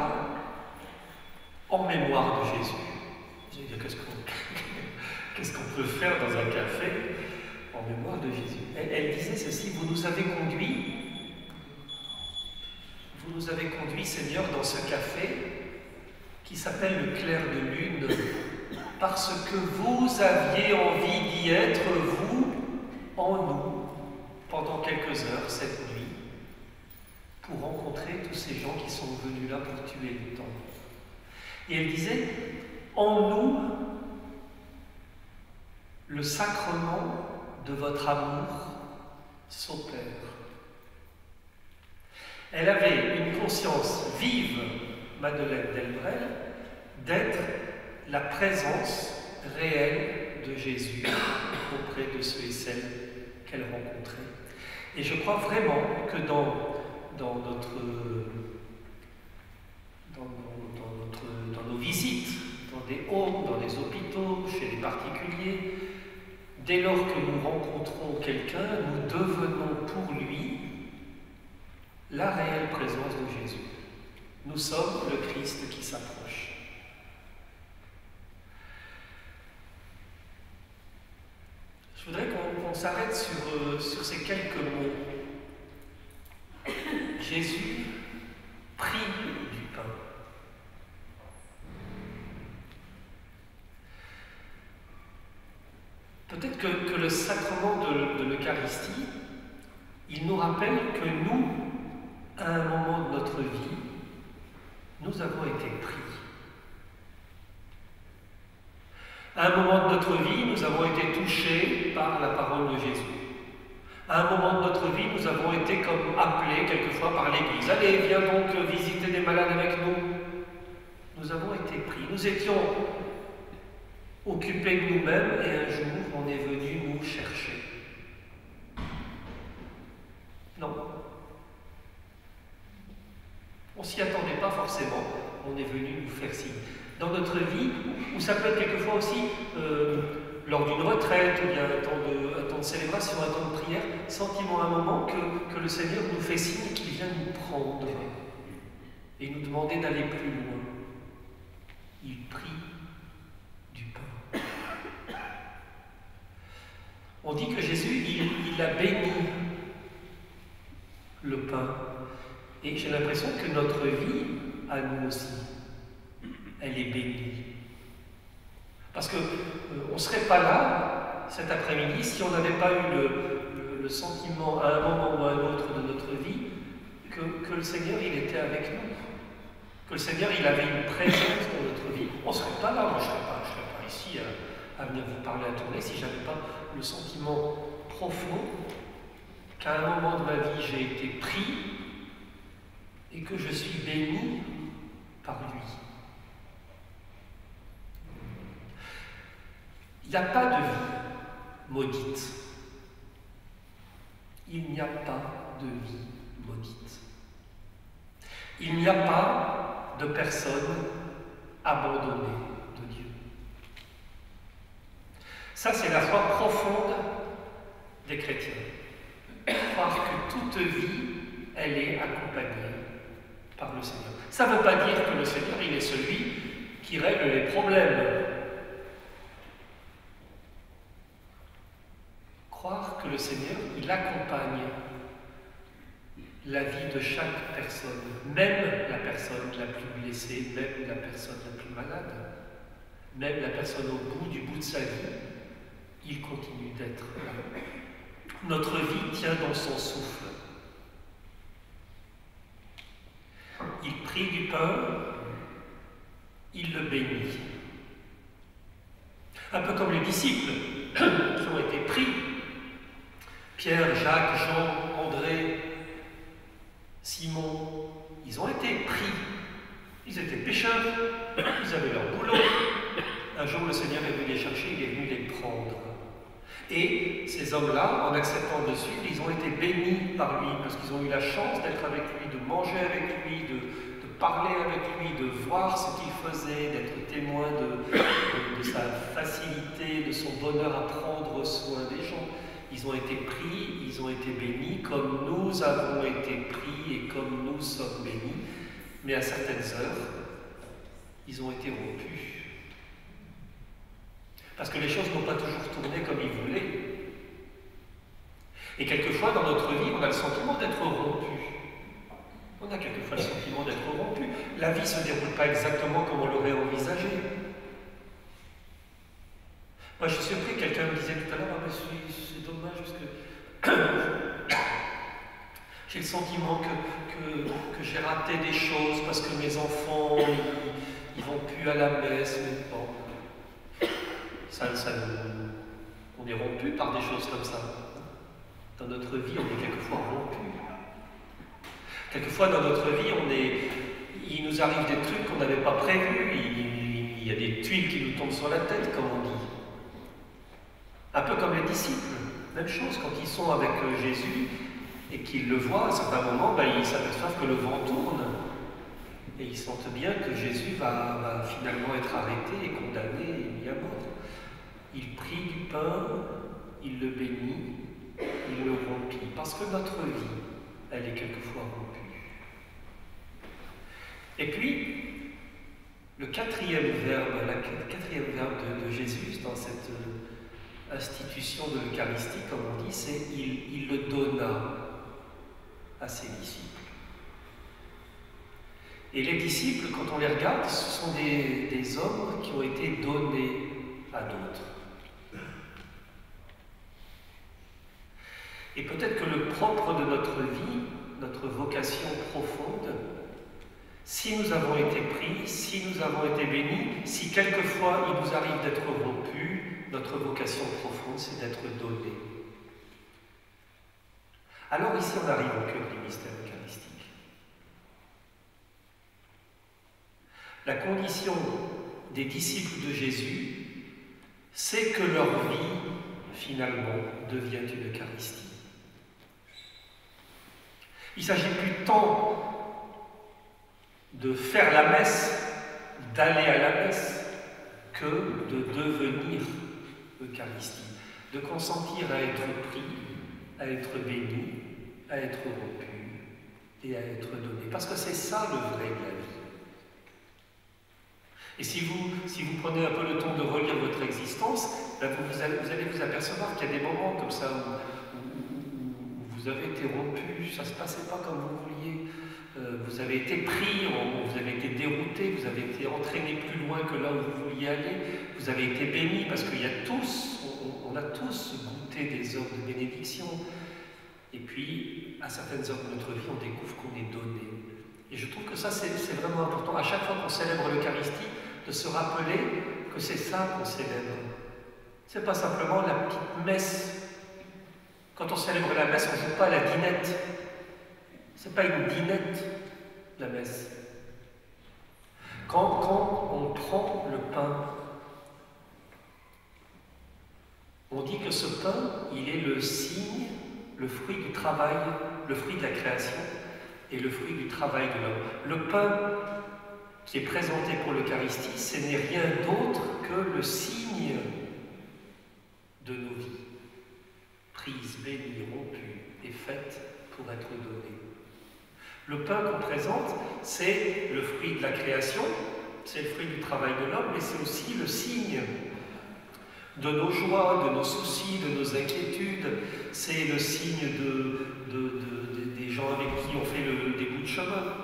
en mémoire de Jésus. Je veux dire, qu'est-ce qu'on peut faire dans un café en mémoire de Jésus? Elle disait ceci, vous nous avez conduits, Seigneur, dans ce café qui s'appelle le Clair de Lune, parce que vous aviez envie d'y être, vous, en nous, pendant quelques heures cette nuit, pour rencontrer tous ces gens qui sont venus là pour tuer le temps. Et elle disait, en nous, le sacrement de votre amour s'opère. Elle avait une conscience vive, Madeleine Delbrel, d'être la présence réelle de Jésus auprès de ceux et celles qu'elle rencontrait. Et je crois vraiment que dans nos visites, dans des homes, dans des hôpitaux, chez les particuliers, dès lors que nous rencontrons quelqu'un, nous devenons pour lui la réelle présence de Jésus. Nous sommes le Christ qui s'approche. s'arrête sur ces quelques mots. Jésus prit du pain. Peut-être que le sacrement de l'Eucharistie, il nous rappelle que nous, à un moment de notre vie, nous avons été pris. À un moment de notre vie, nous avons été touchés par la parole de Jésus. À un moment de notre vie, nous avons été comme appelés quelquefois par l'Église. Allez, viens donc visiter des malades avec nous. Nous avons été pris. Nous étions occupés de nous-mêmes et un jour, on est venu nous chercher. Non. On ne s'y attendait pas forcément. On est venu nous faire signe. Dans notre vie, ou ça peut être quelquefois aussi lors d'une retraite, ou bien un temps de célébration, un temps de prière, sentiment à un moment que le Seigneur nous fait signe qu'il vient nous prendre et nous demander d'aller plus loin. Il prit du pain. On dit que Jésus, il a béni le pain. Et j'ai l'impression que notre vie, à nous aussi, elle est bénie. Parce qu'on ne serait pas là cet après-midi si on n'avait pas eu le sentiment à un moment ou à un autre de notre vie que le Seigneur il était avec nous, que le Seigneur il avait une présence dans notre vie. On ne serait pas là, moi je ne serais pas ici à venir vous parler à tourner si je n'avais pas le sentiment profond qu'à un moment de ma vie j'ai été pris et que je suis béni par lui. Il n'y a pas de vie maudite. Il n'y a pas de vie maudite. Il n'y a pas de personne abandonnée de Dieu. Ça, c'est la foi profonde des chrétiens. Croire que toute vie, elle est accompagnée par le Seigneur. Ça ne veut pas dire que le Seigneur, il est celui qui règle les problèmes. Croire que le Seigneur, il accompagne la vie de chaque personne, même la personne la plus blessée, même la personne la plus malade, même la personne au bout de sa vie, il continue d'être là. Notre vie tient dans son souffle. Il prit du pain, il le bénit. Un peu comme les disciples qui ont été pris. Pierre, Jacques, Jean, André, Simon, ils ont été pris. Ils étaient pécheurs, ils avaient leur boulot. Un jour, le Seigneur est venu les chercher, il est venu les prendre. Et ces hommes-là, en acceptant de suivre, ils ont été bénis par lui, parce qu'ils ont eu la chance d'être avec lui, de manger avec lui, de parler avec lui, de voir ce qu'il faisait, d'être témoin de sa facilité, de son bonheur à prendre soin des gens. Ils ont été pris, ils ont été bénis, comme nous avons été pris et comme nous sommes bénis. Mais à certaines heures, ils ont été rompus. Parce que les choses n'ont pas toujours tourné comme ils voulaient. Et quelquefois, dans notre vie, on a le sentiment d'être rompu. On a quelquefois le sentiment d'être rompu. La vie ne se déroule pas exactement comme on l'aurait envisagé. Moi, je suis surpris, quelqu'un me disait tout à l'heure, c'est dommage, parce que j'ai le sentiment que j'ai raté des choses, parce que mes enfants, ils vont plus à la messe, mais bon. On est rompu par des choses comme ça. Dans notre vie, on est quelquefois rompu. Quelquefois, dans notre vie, il nous arrive des trucs qu'on n'avait pas prévus. Il y a des tuiles qui nous tombent sur la tête, comme on dit. Un peu comme les disciples. Même chose, quand ils sont avec Jésus et qu'ils le voient, à certains moments, ils s'aperçoivent que le vent tourne. Et ils sentent bien que Jésus va finalement être arrêté et condamné et mis à mort. Il prit du pain, il le bénit, il le rompit. Parce que notre vie, elle est quelquefois rompue. Et puis, le quatrième verbe de Jésus dans institution de l'Eucharistie, comme on dit, c'est il le donna à ses disciples. Et les disciples, quand on les regarde, ce sont des hommes qui ont été donnés à d'autres. Et peut-être que le propre de notre vie, notre vocation profonde, si nous avons été pris, si nous avons été bénis, si quelquefois il nous arrive d'être rompus, notre vocation profonde, c'est d'être donné. Alors ici, on arrive au cœur du mystère eucharistique. La condition des disciples de Jésus, c'est que leur vie, finalement, devienne une Eucharistie. Il ne s'agit plus tant de faire la messe, d'aller à la messe, que de devenir Eucharistie, de consentir à être pris, à être béni, à être rompu et à être donné. Parce que c'est ça le vrai de la vie. Et si vous prenez un peu le temps de relire votre existence, ben vous allez vous apercevoir qu'il y a des moments comme ça où vous avez été rompu, ça ne se passait pas comme vous vouliez, vous avez été pris, vous avez été dérouté, vous avez été entraîné plus loin que là où vous vouliez aller, vous avez été béni, parce qu'il y a tous, on a tous goûté des heures de bénédiction. Et puis, à certaines heures de notre vie, on découvre qu'on est donné. Et je trouve que ça, c'est vraiment important. À chaque fois qu'on célèbre l'Eucharistie, de se rappeler que c'est ça qu'on célèbre. C'est pas simplement la petite messe. Quand on célèbre la messe, on ne joue pas à la dinette. C'est pas une dinette, la messe. Quand on prend le pain, on dit que ce pain, il est le signe, le fruit du travail, le fruit de la création et le fruit du travail de l'homme. Le pain qui est présenté pour l'Eucharistie, ce n'est rien d'autre que le signe de nos vies, prise, bénie, rompue et faite pour être donnée. Le pain qu'on présente, c'est le fruit de la création, c'est le fruit du travail de l'homme, mais c'est aussi le signe de nos joies, de nos soucis, de nos inquiétudes, c'est le signe des gens avec qui on fait des bouts de chemin.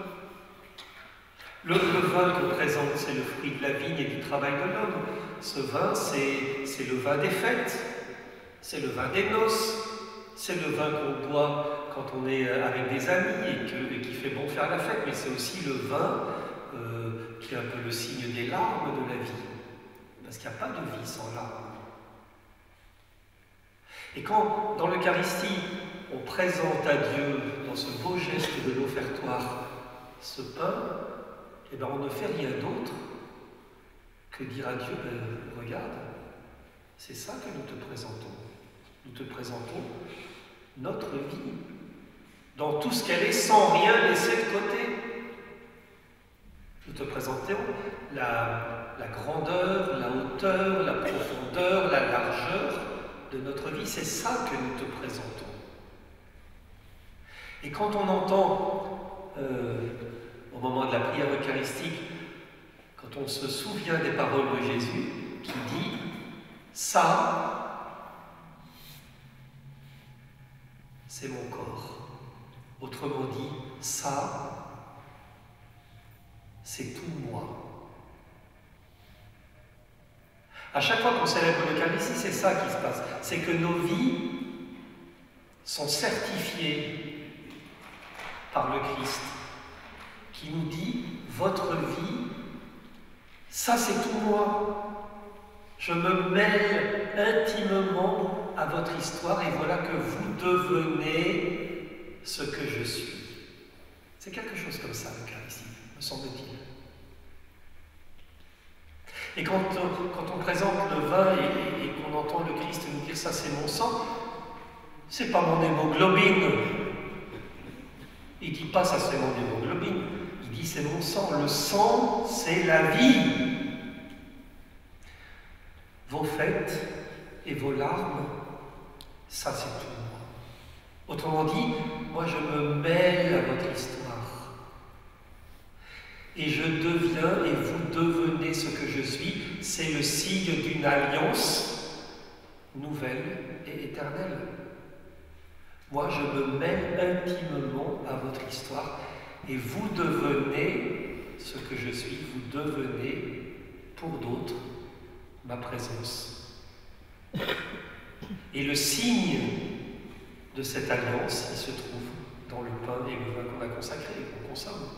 Le vin qu'on présente, c'est le fruit de la vigne et du travail de l'homme. Ce vin, c'est le vin des fêtes, c'est le vin des noces, c'est le vin qu'on boit quand on est avec des amis et qui fait bon faire la fête, mais c'est aussi le vin qui est un peu le signe des larmes de la vie, parce qu'il n'y a pas de vie sans larmes. Et quand, dans l'Eucharistie, on présente à Dieu, dans ce beau geste de l'offertoire, ce pain, eh bien, on ne fait rien d'autre que dire à Dieu, regarde, c'est ça que nous te présentons. Nous te présentons notre vie, dans tout ce qu'elle est, sans rien laisser de côté. Nous te présentons la grandeur, la hauteur, la profondeur, la largeur de notre vie. C'est ça que nous te présentons. Et quand on entend, au moment de la prière eucharistique, quand on se souvient des paroles de Jésus, qui dit « Ça, c'est mon corps ». Autrement dit, ça, c'est tout moi. À chaque fois qu'on célèbre l'Eucharistie, c'est ça qui se passe. C'est que nos vies sont certifiées par le Christ, qui nous dit, votre vie, ça c'est tout moi. Je me mêle intimement à votre histoire et voilà que vous devenez ce que je suis. C'est quelque chose comme ça, l'Eucharistie, me semble-t-il. Et quand on présente le vin et qu'on entend le Christ nous dire « ça c'est mon sang », c'est pas mon hémoglobine. Il dit pas « ça c'est mon hémoglobine », il dit « c'est mon sang ». Le sang, c'est la vie. Vos fêtes et vos larmes, ça c'est tout moi. Autrement dit, moi je me mêle à votre histoire. Et je deviens et vous devenez ce que je suis. C'est le signe d'une alliance nouvelle et éternelle. Moi, je me mêle intimement à votre histoire et vous devenez ce que je suis, vous devenez pour d'autres ma présence. Et le signe de cette alliance, il se trouve dans le pain et le vin qu'on a consacré et qu'on consomme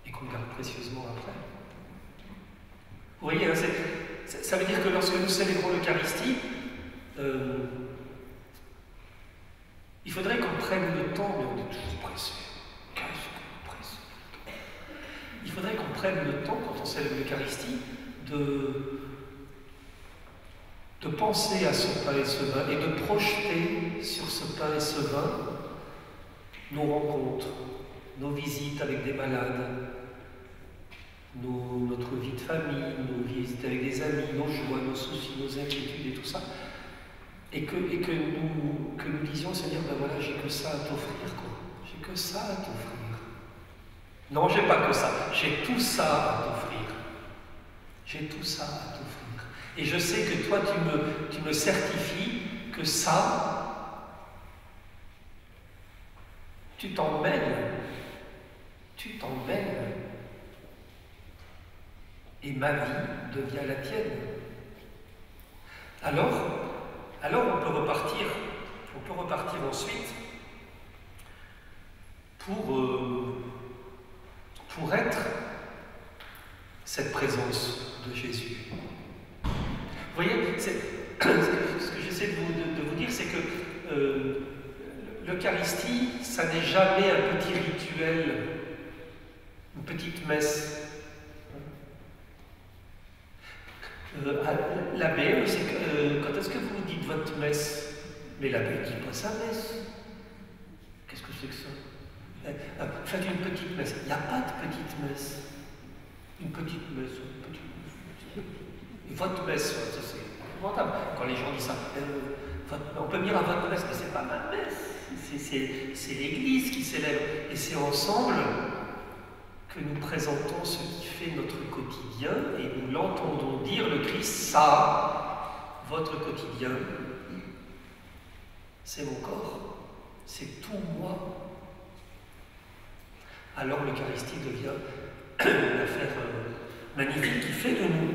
et qu'on garde précieusement après. Vous voyez, hein, ça veut dire que lorsque nous célébrons l'Eucharistie, il faudrait qu'on prenne le temps, mais on est toujours pressé. Il faudrait qu'on prenne le temps, quand on célèbre l'Eucharistie, de penser à ce pain et ce vin et de projeter sur ce pain et ce vin nos rencontres, nos visites avec des malades, notre vie de famille, nos visites avec des amis, nos joies, nos soucis, nos inquiétudes et tout ça. Et que nous disions au Seigneur, ben voilà, j'ai que ça à t'offrir, quoi. J'ai que ça à t'offrir. Non, j'ai pas que ça, j'ai tout ça à t'offrir. J'ai tout ça à t'offrir. Et je sais que toi, tu me certifies que ça, tu t'en mêles. Tu t'en mêles. Et ma vie devient la tienne. Alors on peut repartir ensuite pour être cette présence de Jésus. Vous voyez, ce que j'essaie de vous dire, c'est que l'Eucharistie, ça n'est jamais un petit rituel, une petite messe. L'abbé, c'est quand est-ce que vous dites votre messe? Mais l'abbé ne dit pas sa messe. Qu'est-ce que c'est que ça? Faites une petite messe. Il n'y a pas de petite messe. Une petite messe. Et votre messe, ça c'est épouvantable. Quand les gens disent ça, on peut venir à votre messe, mais c'est pas ma messe. C'est l'Église qui célèbre. Et c'est ensemble que nous présentons ce qui fait notre quotidien et nous l'entendons dire, le Christ, ça, votre quotidien, c'est mon corps, c'est tout moi. Alors l'Eucharistie devient une affaire magnifique qui fait de nous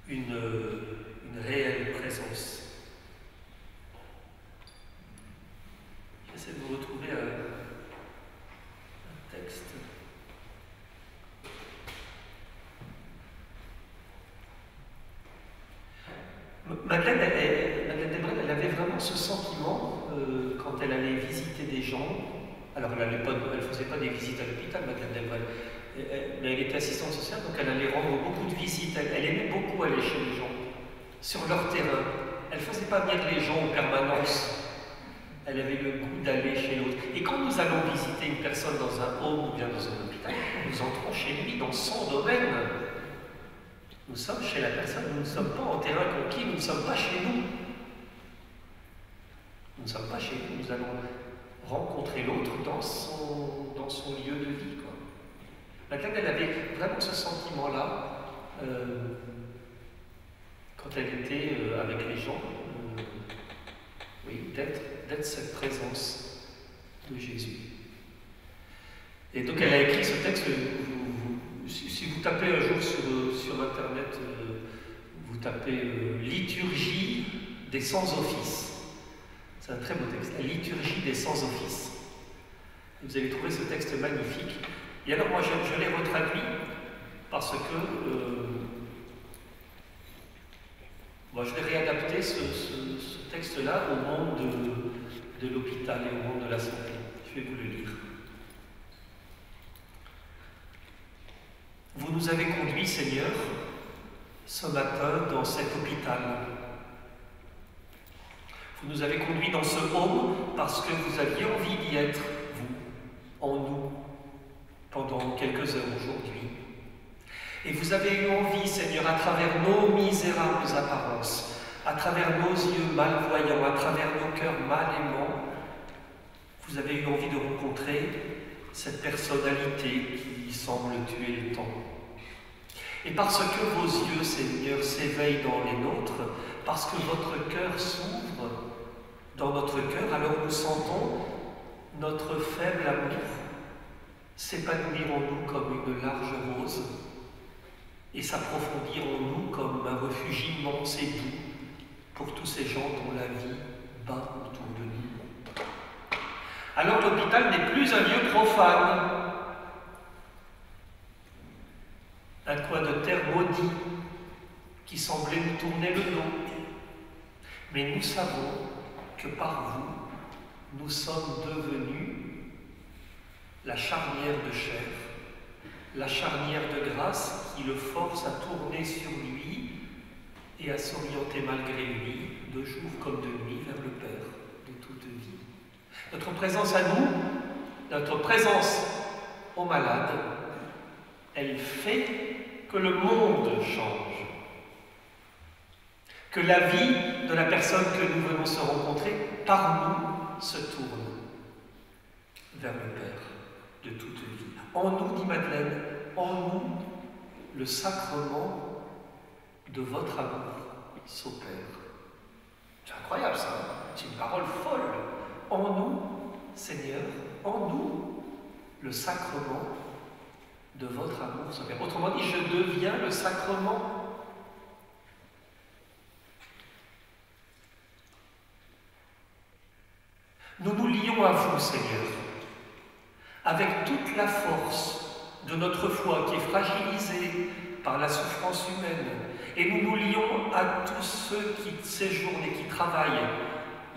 une réelle présence. J'essaie de vous retrouver un texte. Madeleine Desbrel, elle avait vraiment ce sentiment quand elle allait visiter des gens. Alors elle ne faisait pas des visites à l'hôpital, Madeleine Desbrel, mais elle était assistante sociale, donc elle allait rendre beaucoup de visites. Elle aimait beaucoup aller chez les gens, sur leur terrain. Elle ne faisait pas venir les gens en permanence. Elle avait le goût d'aller chez l'autre. Et quand nous allons visiter une personne dans un home ou bien dans un hôpital, nous entrons chez lui dans son domaine. Nous sommes chez la personne, nous ne sommes pas en terrain conquis, nous ne sommes pas chez nous. Nous ne sommes pas chez nous, nous allons rencontrer l'autre dans son lieu de vie. Madeleine, elle avait vraiment ce sentiment-là quand elle était avec les gens, oui, d'être cette présence de Jésus. Et donc elle a écrit ce texte, si vous tapez un jour sur Internet, vous tapez liturgie des sans-office. C'est un très beau texte, la liturgie des sans-office. Vous allez trouver ce texte magnifique. Et alors moi je l'ai retraduit parce que moi je vais réadapter ce texte-là au monde de l'hôpital et au monde de la santé. Je vais vous le lire. Vous nous avez conduits, Seigneur, ce matin dans cet hôpital. Vous nous avez conduits dans ce home parce que vous aviez envie d'y être, vous, en nous, pendant quelques heures aujourd'hui. Et vous avez eu envie, Seigneur, à travers nos misérables apparences, à travers nos yeux malvoyants, à travers nos cœurs mal aimants, vous avez eu envie de rencontrer cette personnalité qui semble tuer le temps. Et parce que vos yeux, Seigneur, s'éveillent dans les nôtres, parce que votre cœur s'ouvre dans notre cœur, alors nous sentons notre faible amour s'épanouir en nous comme une large rose et s'approfondir en nous comme un refuge immense et doux pour tous ces gens dont la vie bat autour de nous. Alors l'hôpital n'est plus un lieu profane, un coin de terre maudit qui semblait nous tourner le dos. Mais nous savons que par vous, nous sommes devenus la charnière de chair, la charnière de grâce qui le force à tourner sur lui et à s'orienter malgré lui, de jour comme de nuit, vers le Père de toute vie. Notre présence à nous, notre présence aux malades, elle fait que le monde change, que la vie de la personne que nous venons se rencontrer par nous se tourne vers le Père de toute vie. En nous, dit Madeleine, en nous, le sacrement de votre amour s'opère. C'est incroyable ça, c'est une parole folle. En nous, Seigneur, en nous, le sacrement de votre amour s'opère. Autrement dit, je deviens le sacrement. Nous nous lions à vous, Seigneur, avec toute la force de notre foi qui est fragilisée par la souffrance humaine. Et nous nous lions à tous ceux qui séjournent et qui travaillent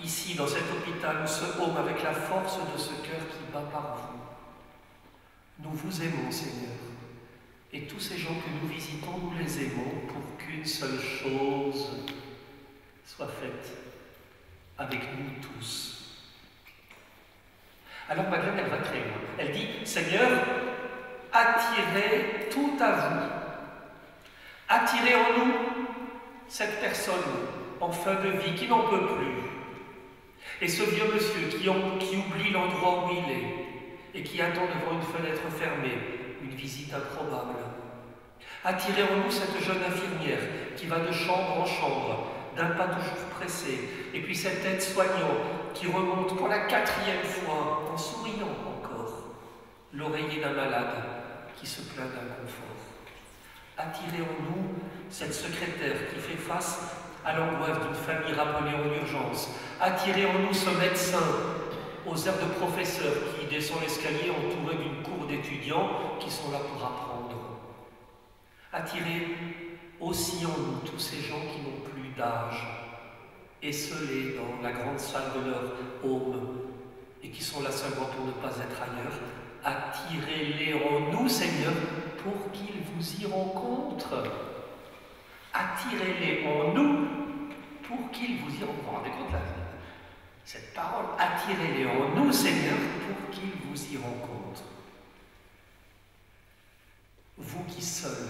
ici, dans cet hôpital, ce home, avec la force de ce cœur qui bat par vous. Nous vous aimons, Seigneur. Et tous ces gens que nous visitons, nous les aimons pour qu'une seule chose soit faite avec nous tous. Alors Madeleine, elle va très loin. Elle dit, Seigneur, attirez tout à vous. Attirez en nous cette personne en fin de vie qui n'en peut plus. Et ce vieux monsieur qui oublie l'endroit où il est et qui attend devant une fenêtre fermée une visite improbable. Attirez en nous cette jeune infirmière qui va de chambre en chambre, d'un pas toujours pressé, et puis cette aide-soignant qui remonte pour la 4e fois, en souriant encore, l'oreiller d'un malade qui se plaint d'inconfort. Attirez en nous cette secrétaire qui fait face à l'angoisse d'une famille rappelée en urgence. Attirez en nous ce médecin aux airs de professeur qui descend l'escalier entouré d'une cour d'étudiants qui sont là pour apprendre. Attirez aussi en nous tous ces gens qui n'ont plus d'âge, esselés dans la grande salle de leur home et qui sont là seulement pour ne pas être ailleurs. Attirez-les en nous, Seigneur, pour qu'ils vous y rencontrent. Attirez-les en nous pour qu'ils vous y rencontrent. Vous vous rendez compte là, cette parole, attirez-les en nous, Seigneur, pour qu'ils vous y rencontrent. Vous qui seul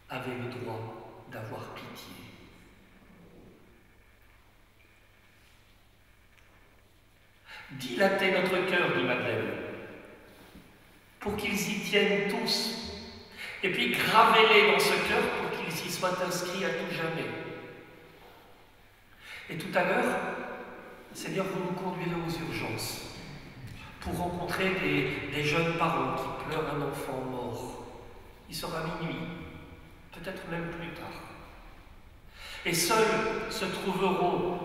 avez le droit d'avoir pitié. Dilatez notre cœur, dit Madeleine, pour qu'ils y tiennent tous, et puis gravez-les dans ce cœur pour qu'ils y soient inscrits à tout jamais. Et tout à l'heure, Seigneur, vous nous conduirez aux urgences pour rencontrer des jeunes parents qui pleurent un enfant mort. Il sera minuit, peut-être même plus tard. Et seuls se trouveront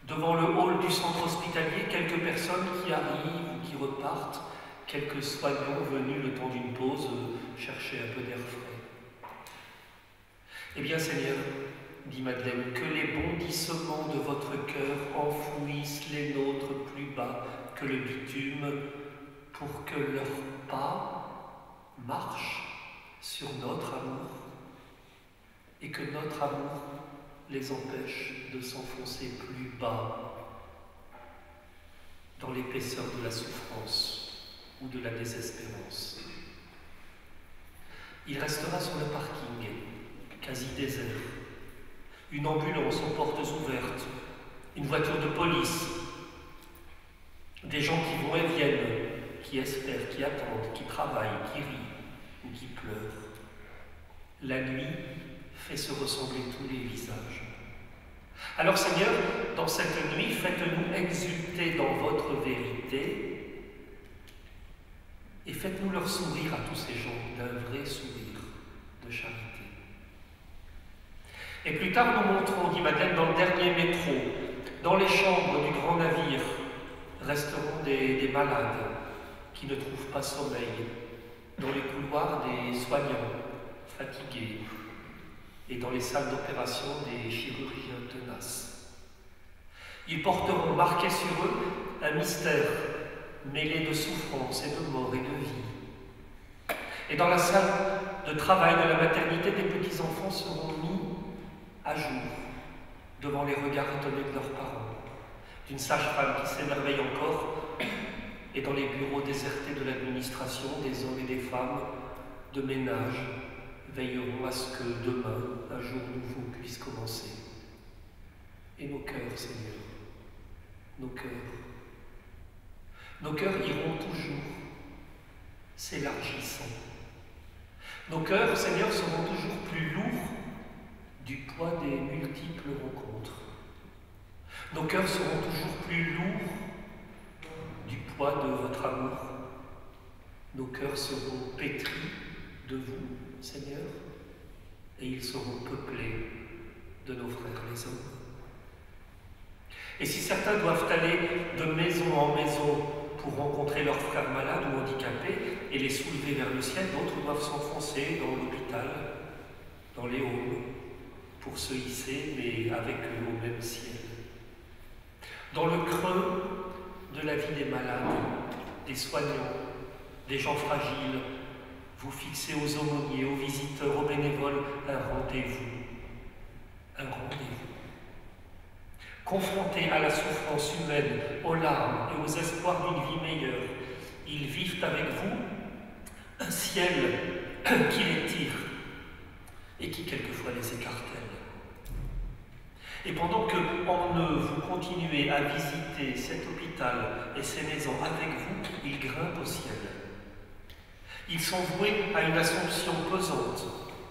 devant le hall du centre hospitalier quelques personnes qui arrivent ou qui repartent, quelques soignants venus le temps d'une pause chercher un peu d'air frais. Eh bien, Seigneur, dit Madeleine, que les bondissements de votre cœur enfouissent les nôtres plus bas que le bitume, pour que leurs pas marchent sur notre amour et que notre amour les empêche de s'enfoncer plus bas dans l'épaisseur de la souffrance ou de la désespérance. Il restera sur le parking, quasi désert, une ambulance aux portes ouvertes, une voiture de police, des gens qui vont et viennent, qui espèrent, qui attendent, qui travaillent, qui rient ou qui pleurent. La nuit fait se ressembler tous les visages. Alors Seigneur, dans cette nuit, faites-nous exulter dans votre vérité et faites-nous leur sourire à tous ces gens d'un vrai sourire de charité. Et plus tard, nous montrons, dit Madeleine, dans le dernier métro, dans les chambres du grand navire, resteront des malades qui ne trouvent pas sommeil, dans les couloirs des soignants fatigués et dans les salles d'opération des chirurgiens tenaces. Ils porteront marqué sur eux un mystère mêlé de souffrance et de mort et de vie. Et dans la salle de travail de la maternité, des petits-enfants seront mis à jour devant les regards étonnés de leurs parents, d'une sage-femme qui s'émerveille encore, et dans les bureaux désertés de l'administration, des hommes et des femmes de ménage veilleront à ce que demain, un jour nouveau puisse commencer. Et nos cœurs, Seigneur, nos cœurs iront toujours s'élargissant. Nos cœurs, Seigneur, seront toujours plus lourds du poids des multiples rencontres. Nos cœurs seront toujours plus lourds du poids de votre amour. Nos cœurs seront pétris de vous, Seigneur, et ils seront peuplés de nos frères les hommes. Et si certains doivent aller de maison en maison pour rencontrer leurs frères malades ou handicapés et les soulever vers le ciel, d'autres doivent s'enfoncer dans l'hôpital, dans les halls, pour se hisser, mais avec eux au même ciel. Dans le creux de la vie des malades, des soignants, des gens fragiles, vous fixez aux aumôniers, aux visiteurs, aux bénévoles un rendez-vous. Un rendez-vous. Confrontés à la souffrance humaine, aux larmes et aux espoirs d'une vie meilleure, ils vivent avec vous un ciel qui les tire et qui quelquefois les écartèle. Et pendant que, en eux, vous continuez à visiter cet hôpital et ces maisons avec vous, ils grimpent au ciel. Ils sont voués à une assomption pesante,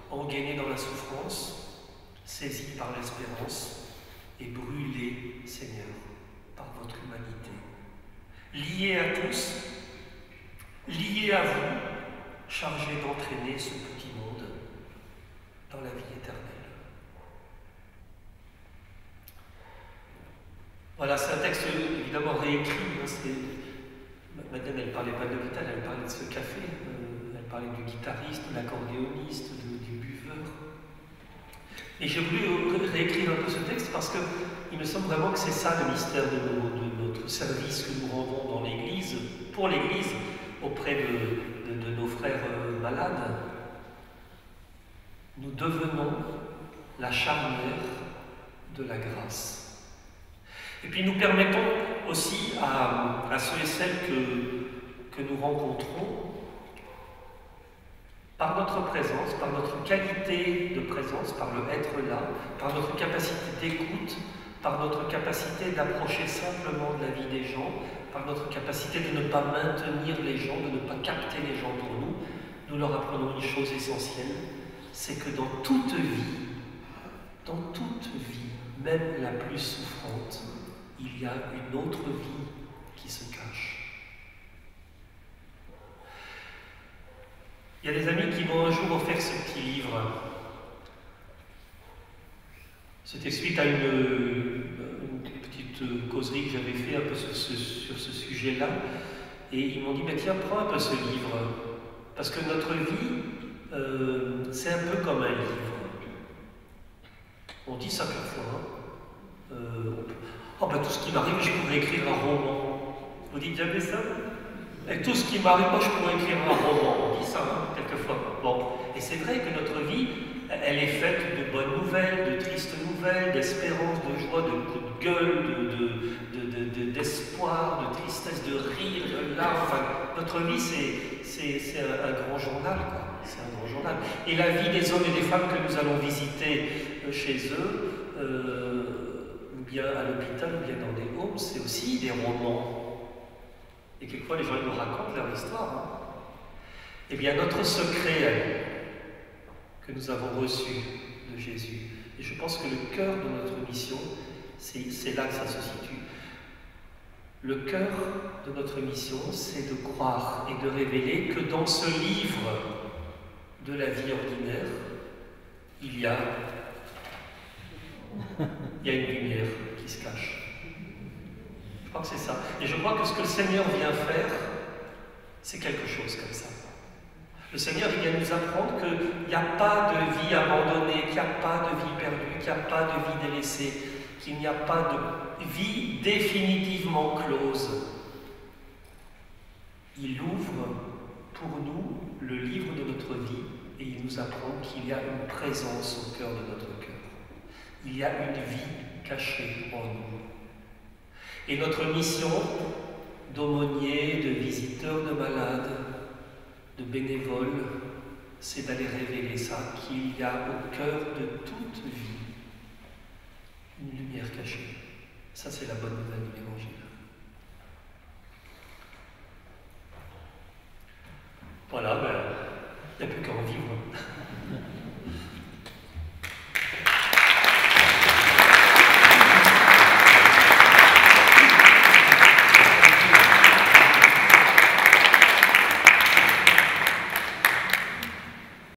engainés dans la souffrance, saisis par l'espérance et brûlés, Seigneur, par votre humanité. Liés à tous, liés à vous, chargés d'entraîner ce petit monde dans la vie éternelle. Voilà, c'est un texte évidemment réécrit. Madeleine, elle ne parlait pas de l'hôpital, elle parlait de ce café. Elle parlait du guitariste, de l'accordéoniste, du buveur. Et j'ai voulu réécrire un peu ce texte parce qu'il me semble vraiment que c'est ça le mystère de notre service que nous rendons dans l'Église, pour l'Église, auprès de nos frères malades. Nous devenons la charnière de la grâce. Et puis nous permettons aussi à ceux et celles que nous rencontrons, par notre présence, par notre qualité de présence, par le être là, par notre capacité d'écoute, par notre capacité d'approcher simplement de la vie des gens, par notre capacité de ne pas maintenir les gens, de ne pas capter les gens pour nous, nous leur apprenons une chose essentielle, c'est que dans toute vie, même la plus souffrante, il y a une autre vie qui se cache. Il y a des amis qui m'ont un jour offert ce petit livre. C'était suite à une petite causerie que j'avais fait un peu sur ce sujet-là. Et ils m'ont dit, mais tiens, prends un peu ce livre. Parce que notre vie, c'est un peu comme un livre. On dit ça parfois. Tout ce qui m'arrive, je pourrais écrire un roman. Vous dites jamais ça? Et tout ce qui m'arrive, moi, je pourrais écrire un roman. On dit ça, quelquefois. Bon. Et c'est vrai que notre vie, elle est faite de bonnes nouvelles, de tristes nouvelles, d'espérance, de joie, de coups de gueule, d'espoir, de tristesse, de rire, de larmes. Enfin, notre vie, c'est un grand journal, quoi. C'est un grand journal. Et la vie des hommes et des femmes que nous allons visiter chez eux, ou bien à l'hôpital, ou bien dans des homes, c'est aussi des romans. Et quelquefois, les gens nous racontent leur histoire. Eh bien, notre secret, que que nous avons reçu de Jésus. Et je pense que le cœur de notre mission, c'est là que ça se situe. Le cœur de notre mission, c'est de croire et de révéler que dans ce livre de la vie ordinaire, il y a une lumière qui se cache. Je crois que c'est ça. Et je crois que ce que le Seigneur vient faire, c'est quelque chose comme ça. Le Seigneur vient nous apprendre qu'il n'y a pas de vie abandonnée, qu'il n'y a pas de vie perdue, qu'il n'y a pas de vie délaissée, qu'il n'y a pas de vie définitivement close. Il ouvre pour nous le livre de notre vie et il nous apprend qu'il y a une présence au cœur de notre cœur. Il y a une vie cachée en nous. Et notre mission d'aumônier, de visiteur de malades, de bénévole, c'est d'aller révéler ça, qu'il y a au cœur de toute vie une lumière cachée. Ça, c'est la bonne nouvelle de l'Évangile. Voilà, il n'y a plus qu'à en vivre.